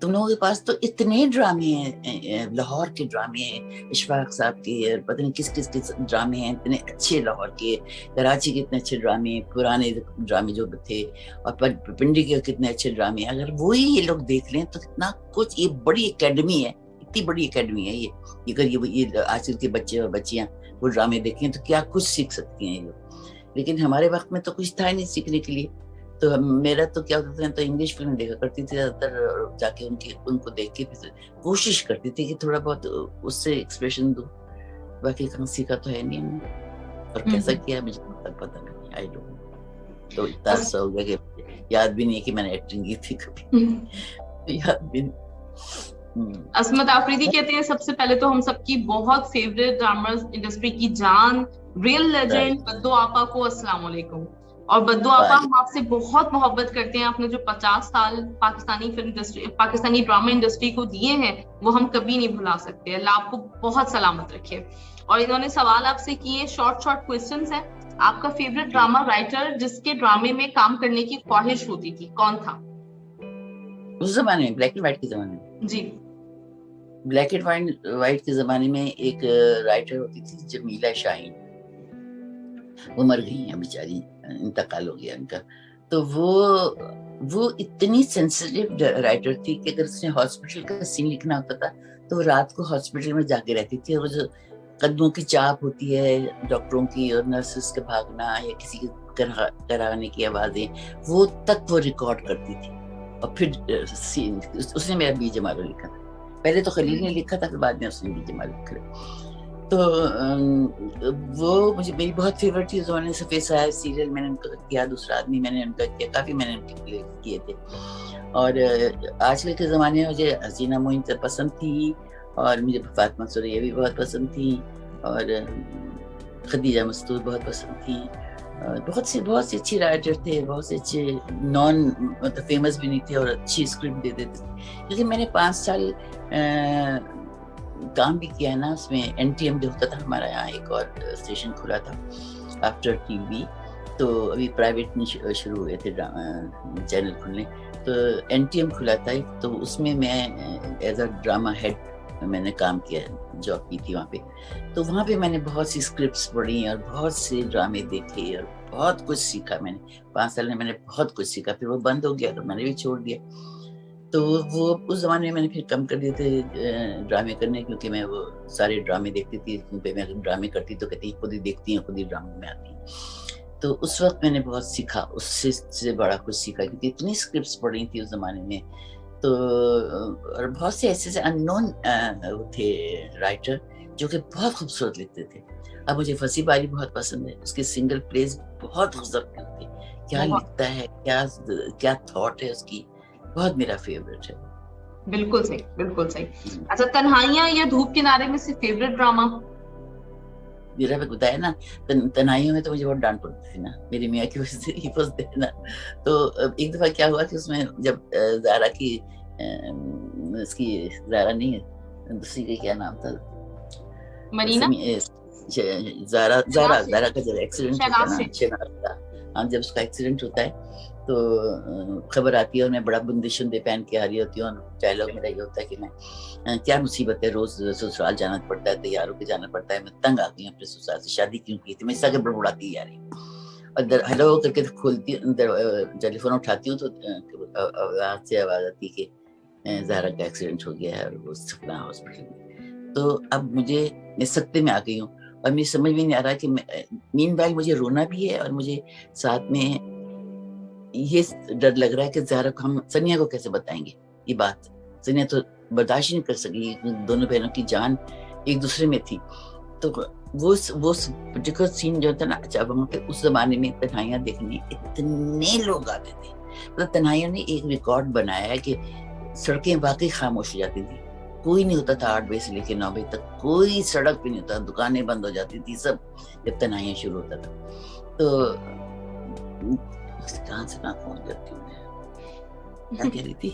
تم لوگوں کے پاس تو اتنے ڈرامے ہیں، لاہور کے ڈرامے ہیں، اشفاق صاحب کے، پتہ نہیں کس کس ڈرامے ہیں اتنے اچھے، لاہور کے، کراچی کے اتنے اچھے ڈرامے، پرانے ڈرامے جو تھے، اور پنڈی کے کتنے اچھے ڈرامے. اگر وہی یہ لوگ دیکھ لیں تو کتنا کچھ، یہ بڑی اکیڈمی ہے، کتنی بڑی اکیڈمی ہے یہ. اگر یہ آج کل کے بچے اور بچیاں وہ ڈرامے دیکھیں تو کیا کچھ سیکھ سکتی ہیں یہ. لیکن ہمارے وقت میں تو کچھ تھا نہیں سیکھنے کے لیے. تو میرا تو کیا ہوتا تھا, تو انگلش فلم دیکھا کرتی تھی زیادہ تر, جا کے ان کو دیکھ کے کوشش کرتی تھی کہ تھوڑا بہت اس سے ایکسپریشن دوں. باقی کہاں سیکھا تو ہے نہیں ہم نے, اور کیسا کیا مجھے تک پتا نہیں, آئی ڈونٹ نو. تو اتنا عرصہ ہو گیا کہ یاد بھی نہیں کہ میں نے ایکٹنگ کی تھی کبھی, یاد بھی نہیں. عصمت آفریدی کہتے ہیں سب سے پہلے تو ہم سب کی بہت فیوریٹ ڈرامرز انڈسٹری کی جان, ریل لیجنڈ بدو آپا کو السلام علیکم. اور بدو آپا ہم آپ سے بہت محبت کرتے ہیں. آپ نے جو 50 سال Pakistani film industry, Pakistani drama industry کو دیے ہیں وہ ہم کبھی نہیں بھلا سکتے. اللہ آپ کو بہت سلامت رکھے. اور انہوں نے سوال آپ سے کیے, شارٹ کویسچنز ہیں. آپ کا فیوریٹ ڈرامہ رائٹر جس کے ڈرامے میں کام کرنے کی خواہش ہوتی تھی کون تھا؟ اس زمانے میں, بلیک اینڈ وائٹ کے زمانے میں. جی, بلیک اینڈ وائٹ کے زمانے میں ایک رائٹر ہوتی تھی جمیلہ شاہین, وہ مر گئی ہیں بیچاری, انتقال ہو گیا ان کا. تو وہ اتنی سینسیٹیو رائٹر تھی کہ اگر اس نے ہاسپٹل کا سین لکھنا ہوتا تھا تو وہ رات کو ہاسپٹل میں جا کے رہتی تھی, اور جو قدموں کی چاپ ہوتی ہے ڈاکٹروں کی اور نرسز کے بھاگنا یا کسی کے کرانے کی آوازیں, وہ تک وہ ریکارڈ کرتی تھی. اور پھر سین اس نے میرا بی جمالو لکھا تھا. پہلے تو خلیل نے لکھا تھا, پھر بعد میں اس نے بی جمالو لکھا. تو وہ مجھے میری بہت فیوریٹ تھی. زمانے میں سفید سایہ سیریل میں نے ان کا کیا, دوسرا آدمی میں نے ان کا کیا, کافی میں نے ان کے کیے تھے. اور آج کل کے زمانے میں مجھے حسینہ معین پسند تھی, اور مجھے فاطمہ سوریا بھی بہت پسند تھی, اور خدیجہ مستور بہت پسند تھی. بہت سے اچھی رائٹر تھے, بہت سے اچھے نان مطلب فیمس بھی نہیں تھے اور اچھی اسکرپٹ دیتے تھے. لیکن میں نے 5 سال کام بھی کیا ہے نا, اس میں NTM جو ہوتا تھا ہمارا یہاں, ایک اور اسٹیشن کھلا تھا آفٹر TV, تو ابھی پرائیویٹ نہیں شروع ہوئے تھے چینل کھلنے, تو NTM کھلا تھا ایک, تو اس میں ایز اے ڈرامہ ہیڈ میں نے کام کیا, جاب کی تھی وہاں پہ. تو وہاں پہ میں نے بہت سی اسکرپٹس پڑھی اور بہت سے ڈرامے دیکھے اور بہت کچھ سیکھا. میں نے 5 سال میں نے بہت کچھ سیکھا. پھر وہ بند ہو گیا تو میں نے بھی چھوڑ دیا. تو وہ اس زمانے میں نے پھر کم کر دیے تھے ڈرامے کرنے, کیونکہ میں وہ سارے ڈرامے دیکھتی تھی. کیونکہ میں ڈرامے کرتی تو کہتی خود ہی دیکھتی ہیں, خود ہی ڈرامے میں آتی ہیں. تو اس وقت میں نے بہت سیکھا, اس سے بڑا کچھ سیکھا, کیونکہ اتنی اسکرپٹس پڑھی تھی اس زمانے میں. تو اور بہت سے ایسے ان نون تھے رائٹر جو کہ بہت خوبصورت لکھتے تھے. اب مجھے فصیح باری بہت پسند ہے, اس کے سنگل پلیز بہت خوبصورت لگتے ہیں, کیا لکھتا ہے, کیا تھاٹ ہے اس کی, بہت میرا فیوریٹ ہے. بالکل صحیح, بالکل صحیح. اچھا, تنہائیاں یا دھوپ کنارے میں سے فیوریٹ ڈرامہ؟ میرا بھی بتایا نا, تنہائیوں میں تو مجھے بہت ڈانٹ پڑتی تھی نا, میری میاں کی وجہ سے حفظ دینا. تو ایک دفعہ کیا ہوا کہ اس میں جب زارا کی, اس کی زارا نہیں ہے دوسری کا کیا نام تھا, مرینا, زارا کا جب ایکسیڈنٹ ہوتا ہے نا, جب اس کا ایکسیڈنٹ ہوتا ہے تو خبر آتی ہے اور میں بڑا بندے شندے پہن کے آ رہی ہوتی ہوں, اور ڈائلاگ میرا یہ ہوتا ہے کہ میں کیا مصیبت ہے, روز سسرال جانا پڑتا ہے, تیار ہو کے جانا پڑتا ہے, میں تنگ آ گئی ہوں اپنے سسرال سے, شادی کیوں کی تھی, میں اس طرح بڑبڑاتی جا رہی ہوں. اور ہیلو کر کے کھولتی, ٹیلی فون اٹھاتی ہوں تو آواز سے آواز آتی کہ زہرا کا ایکسیڈنٹ ہو گیا ہے اور وہ سپنا ہاسپٹل میں. تو اب میں سکتے میں آ گئی ہوں, اور مجھے سمجھ میں نہیں آ رہا کہ مین وائل مجھے رونا بھی ہے, اور مجھے ساتھ میں یہ ڈر لگ رہا ہے کہ زہرا کو ہم سنیا کو کیسے بتائیں گے یہ بات. سنیا تو برداشت نہیں کر سکی, دونوں بہنوں کی جان ایک دوسرے میں تھی. تو وہ پرٹیکولر سین جو تھا نا, اچھا وہاں پہ اس زمانے میں تنہائیاں دیکھنے اتنے لوگ آتے تھے. مطلب تنہائیوں نے ایک ریکارڈ بنایا ہے کہ سڑکیں واقعی خاموش ہو جاتی تھی, کوئی نہیں ہوتا تھا 8 بجے سے لے کے 9 بجے تک, کوئی سڑک پہ نہیں ہوتا, دکانیں بند ہو جاتی تھی سب, جب تنہائیاں شروع ہوتا تھا. تو کہاں سے کہاں پہنچ جاتی ہوں میں, کیا کہہ رہی تھی,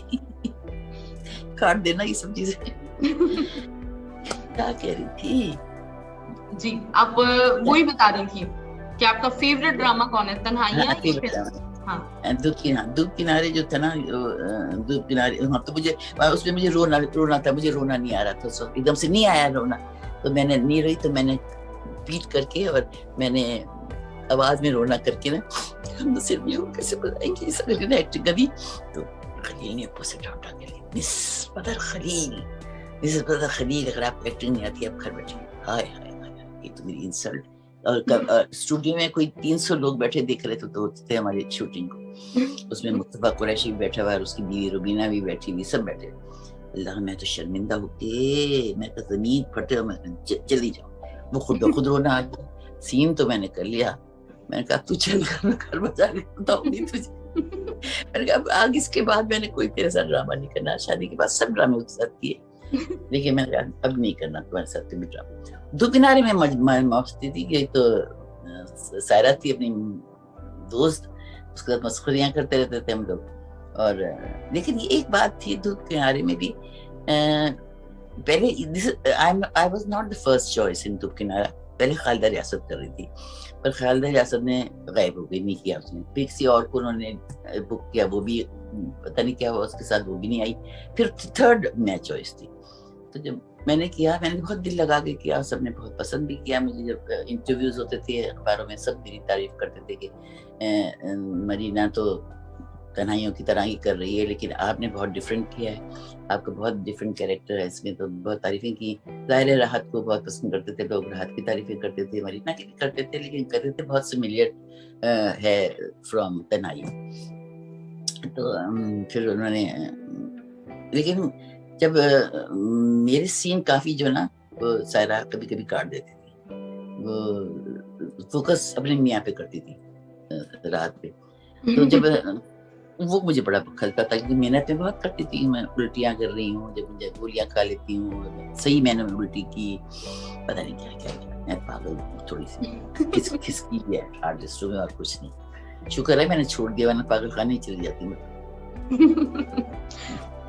کاٹ دینا یہ سب چیزیں, کیا کہہ رہی تھی جی. آپ وہی بتا رہی تھی کہ آپ کا فیوریٹ ڈرامہ کون ہے, تنہائیاں؟ دھوپ کنارے جو تھا نا, دھوپ کنارے, ہاں, تو مجھے اس میں مجھے رونا تھا, مجھے رونا نہیں آ رہا تھا اس وقت, ایک دم سے نہیں آیا رونا, تو میں نے نہیں رہی, تو میں نے پیٹ کر کے اور میں نے آواز میں رونا کر کے نا, ہم تو صرف یہ کیسے بتائیں گے اس نے ایکٹنگ کبھی. تو خلیل نے اوپر سے ڈانٹا کہ مس بدر خلیل, जैसे पता खलील अगर आपको एक्टिंग नहीं आती आप घर बैठे हाय हाय हाय ये तो मेरी इंसल्ट। और स्टूडियो में कोई 300 लोग बैठे देख रहे थे हमारी शूटिंग को। उसमें मुस्तफा कुरैशी भी बैठा हुआ और उसकी बीवी रुबीना भी बैठी हुई, सब बैठे। अल्लाह मैं तो शर्मिंदा होके मैं तो जमीन फटे मैं चली जाऊँ। वो खुद रोना आ गया। सीन तो मैंने कर लिया, मैंने कहा तू चल घर बजा के बताऊंगी तुझे। मैंने कहा आगे इसके बाद मैंने कोई तेरे साथ ड्रामा नहीं करना। शादी के बाद सब ड्रामे उसके साथ किए, लेकिन मैंने कहा अब नहीं करना तुम्हारे साथ भी ड्रामा। दो किनारे में मस्ती थी कि तो सायरा थी अपनी दोस्त, उसके साथ मस्खरियां करते रहते थे हम लोग। और लेकिन ये एक बात थी दो किनारे में भी, पहले I was not the first choice in दो किनारा। पहले खालिदा रियासत कर रही थी, पर खालिदा रियासत ने गायब हो गई, नहीं किया उसने। फिर किसी और को उन्होंने बुक किया, वो भी पता नहीं क्या हुआ उसके साथ, वो भी नहीं आई। फिर थर्ड मैं चॉइस थी। तो जब मैंने किया, मैंने बहुत दिल लगा के किया, सबने बहुत पसंद भी किया मुझे। जब इंटरव्यूज होते थे अखबारों में सब मेरी तारीफ करते थे कि मरीना तो तन्हाइयों की तरह ही कर रही है, लेकिन आपने बहुत डिफरेंट किया है, आपका बहुत डिफरेंट कैरेक्टर है इसमें। तो बहुत तारीफें की। ज़ाहिर है राहत को बहुत पसंद करते थे लोग, राहत की तारीफें करते थे, मरीना की भी करते थे, लेकिन करते थे बहुत सिमिलियर है फ्रॉम तन्हाई। तो फिर उन्होंने, लेकिन जब मेरे सीन काफ़ी जो ना वो सायरा कभी कभी काट देती थी, वो फोकस अपने मियाँ पे करती थी रात पे। तो जब वो मुझे बड़ा खलता था क्योंकि मेहनत में बहुत करती थी। मैं उल्टियाँ कर रही हूँ, जब मुझे गोलियाँ खा लेती हूँ, सही मैंने उल्टी की, पता नहीं क्या क्या। मैं पागल थोड़ी सी खिसकी है आर्टिस्टों में और कुछ नहीं। शुक्र है मैंने छोड़ दिया, वरना पागल खाने ही चली जाती मैं।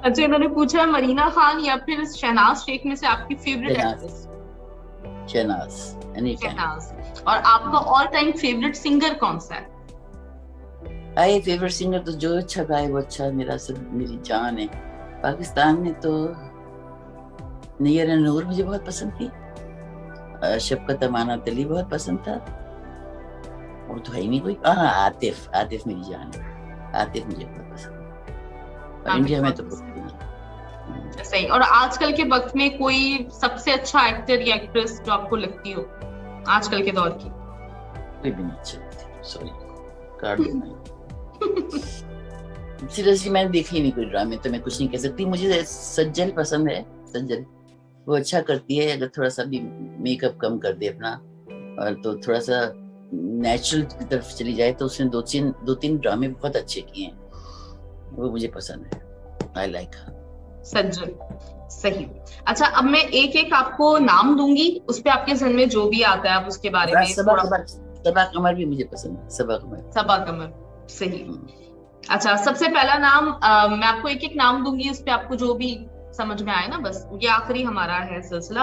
अच्छा, इन्होंने पूछा मरीना खान या फिर शहनाज शेख में से आपकी फेवरेट एक्ट्रेस? शहनाज। और आपका ऑल टाइम फेवरेट सिंगर कौन सा है? फेवरेट सिंगर तो जो अच्छा गाए वो अच्छा, मेरा सब मेरी जान है। पाकिस्तान में तो नैयर नूर मुझे बहुत पसंद थी, शफकत अमानत अली बहुत पसंद था, और तो है ही नहीं कोई। आतिफ मेरी जान है, आतिफ मुझे बहुत पसंद है। इंडिया में तो सही। और आजकल के वक्त में कोई सबसे अच्छा एक्टर या एक्ट्रेस जो आपको लगती हो आजकल के दौर की? कोई भी नहीं अच्छा लगती, सॉरी कार्ड देना। सीरियसली मैंने देखी ही नहीं कोई ड्रामे, तो मैं कुछ नहीं कह सकती। मुझे सज्जल पसंद है, सज्जल वो अच्छा करती है। अगर थोड़ा सा भी मेकअप कम कर दे अपना और तो थोड़ा सा नेचुरल की तरफ चली जाए, तो उसने दो तीन ड्रामे बहुत अच्छे किए हैं, वो मुझे पसंद है। आई लाइक सज्जल। सही। अच्छा, अब मैं एक एक आपको नाम दूंगी, उस पे आपके जहन में जो भी आता है आप उसके बारे में। सबा कमर भी मुझे पसंद है, सबा कमर सही। अच्छा, सबसे पहला नाम मैं आपको एक एक नाम दूंगी, उस पे आपको जो भी समझ में आए ना, बस ये आखिरी हमारा है सिलसिला।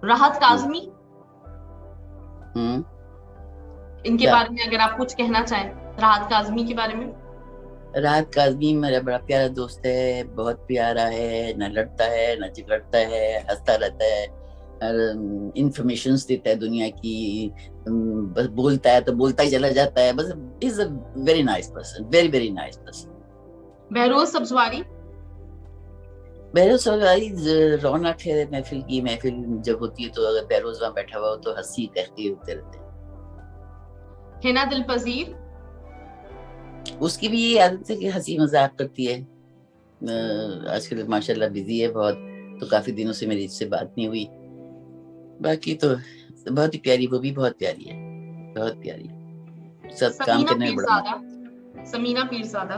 राहत काज़मी, इनके बारे में अगर आप कुछ कहना चाहें, राहत काज़मी के बारे में। राहत काज़मी मेरा बड़ा प्यारा दोस्त है, बहुत प्यारा है, न लड़ता है न झगड़ता है, हंसता रहता है, इंफॉर्मेशंस देता है दुनिया की, बस बोलता है तो बोलता ही चला जाता है, बस is a very nice person, very very nice person. Behroz Sabzwari रौनक है महफिल की। महफिल जब होती है तो अगर बहरोज वहाँ बैठा हुआ हो तो हंसी कहते होते रहते हैं। हिना दिल पजीर, उसकी भी ये आदत है कि हंसी मजाक करती है। आजकल माशाल्लाह बिजी है बहुत, तो काफी दिनों से मेरी इससे बात नहीं हुई। बाकी तो बहुत ही प्यारी, वो भी बहुत प्यारी है, बहुत प्यारी, सब काम करने में बड़ा। समीना पीरज़ादा,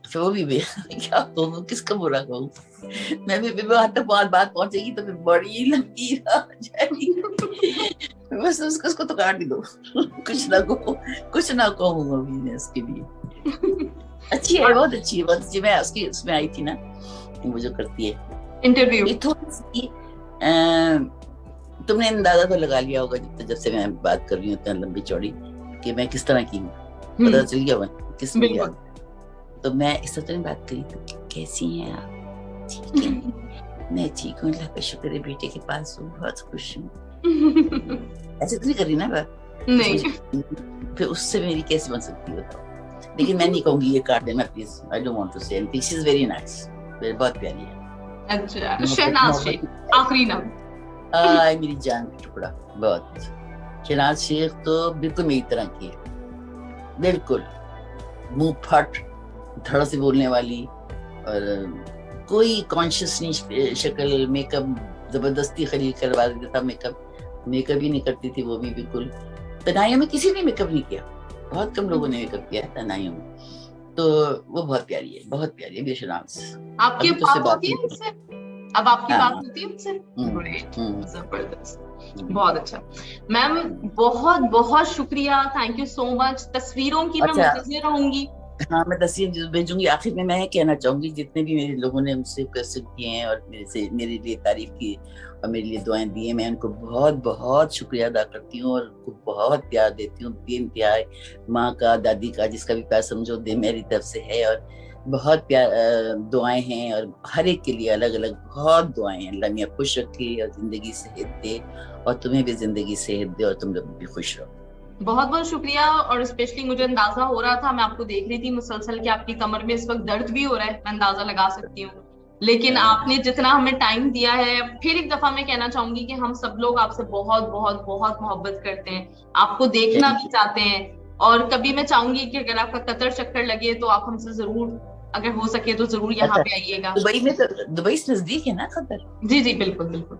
वो भी क्या कहूँ, किसका बुरा कहूँ मैं भी बात पहुंचेगी तो फिर बड़ी लंबी जाएगी। बस उसको तो काट ही दो, कुछ ना कहूँ अभी मैं उसके लिए। अच्छी है, बहुत अच्छी है, बहुत अच्छी। मैं उसमें आई थी ना, वो जो करती है इंटरव्यू, थोड़ी सी तुमने अंदाजा तो लगा लिया होगा जब से मैं बात कर रही हूँ इतना लंबी चौड़ी कि मैं किस तरह की हूँ, पता चल गया मैं किस में गया। तो मैं इस तरह बात करी तो कैसी हैं आप? ठीक है, मैं ठीक हूँ, अल्लाह का शुक्र है, बेटे के पास हूँ, बहुत खुश हूँ। ऐसे तो नहीं कर रही ना बात, नहीं। फिर उससे मेरी कैसे बन सकती है बताओ। लेकिन मैं नहीं कहूँगी ये काट देना please, I don't want to say anything, she is very nice, बहुत प्यारी है। अच्छा, शहनाज शेख आखिरी नाम। मेरी जान का टुकड़ा, बहुत। शहनाज शेख तो बिल्कुल मेरी तरह की है, बिल्कुल मुंह फट, धड़ से बोलने वाली, और कोई कॉन्शियस नहीं, शक्ल मेकअप जबरदस्ती खरीद करवा देता था, मेकअप ही नहीं करती थी वो भी बिल्कुल। तनाइयों में किसी ने मेकअप नहीं किया, बहुत कम लोगों ने मेकअप किया है तनाइयों में, तो वो बहुत प्यारी है, बहुत प्यारी है शहनाज। आपकी अभी तो बात उससे होती है उनसे? अब आपकी बात होती है उनसे? ग्रेट, जबरदस्त, बहुत अच्छा। मैम बहुत बहुत शुक्रिया, थैंक यू सो मच। तस्वीरों की मैं मुंतज़िर रहूंगी। हाँ, मैं तस्वीर भेजूंगी। आखिर में मैं कहना चाहूंगी, जितने भी मेरे लोगों ने मुझसे क्वेश्चन किए हैं और मेरे लिए तारीफ की और मेरे लिए दुआएं दी हैं, मैं उनको बहुत बहुत शुक्रिया अदा करती हूँ और उनको बहुत प्यार देती हूँ, बेइंतहा। माँ का, दादी का, जिसका भी प्यार समझो दे मेरी तरफ से है, और बहुत प्यार दुआएं हैं, और हर एक के लिए अलग अलग बहुत दुआएं हैं। अल्लाह मियां खुश रखे और जिंदगी सेहत दे, और तुम्हें भी जिंदगी सेहत दे, और तुम लोग भी खुश रहो। बहुत बहुत शुक्रिया। और स्पेशली मुझे अंदाजा हो रहा था, मैं आपको देख रही थी मुसलसल कि आपकी कमर में इस वक्त दर्द भी हो रहा है, मैं अंदाजा लगा सकती हूँ, लेकिन आपने जितना हमें टाइम दिया है, फिर एक दफा मैं कहना चाहूंगी कि हम सब लोग आपसे बहुत बहुत बहुत मोहब्बत करते हैं, आपको देखना भी चाहते हैं, और कभी मैं चाहूंगी कि अगर आपका कतर चक्कर लगे तो आप हमसे जरूर, अगर हो सके तो जरूर यहाँ पे आइएगा। दुबई में तो, दुबई से नजदीक है ना कतर? जी जी बिल्कुल बिल्कुल।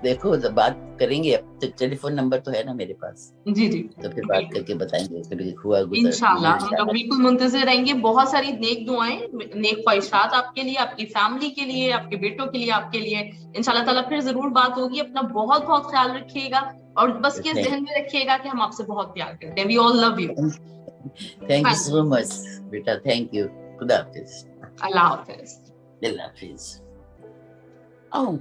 देखो जब बात करेंगे, अब तो टेलीफोन नंबर तो है ना मेरे पास, जी जी तो फिर बात करके बताएंगे कभी हुआ गुजर। इंशाल्लाह हम लोग बिल्कुल मुंतजिर रहेंगे। बहुत सारी नेक दुआएं, नेक ख्वाहिशात आपके लिए, आपकी फैमिली के लिए, आपके बेटों के लिए, आपके लिए। इंशाल्लाह ताला फिर जरूर बात होगी। अपना बहुत बहुत ख्याल रखिएगा, और बस ये जहन में रखिएगा कि हम आपसे बहुत प्यार करते हैं। We all love you. Thank you so much बेटा, थैंक यू। खुदा हाफिज। अल्लाह हाफिज। अल्लाह हाफिज। Oh.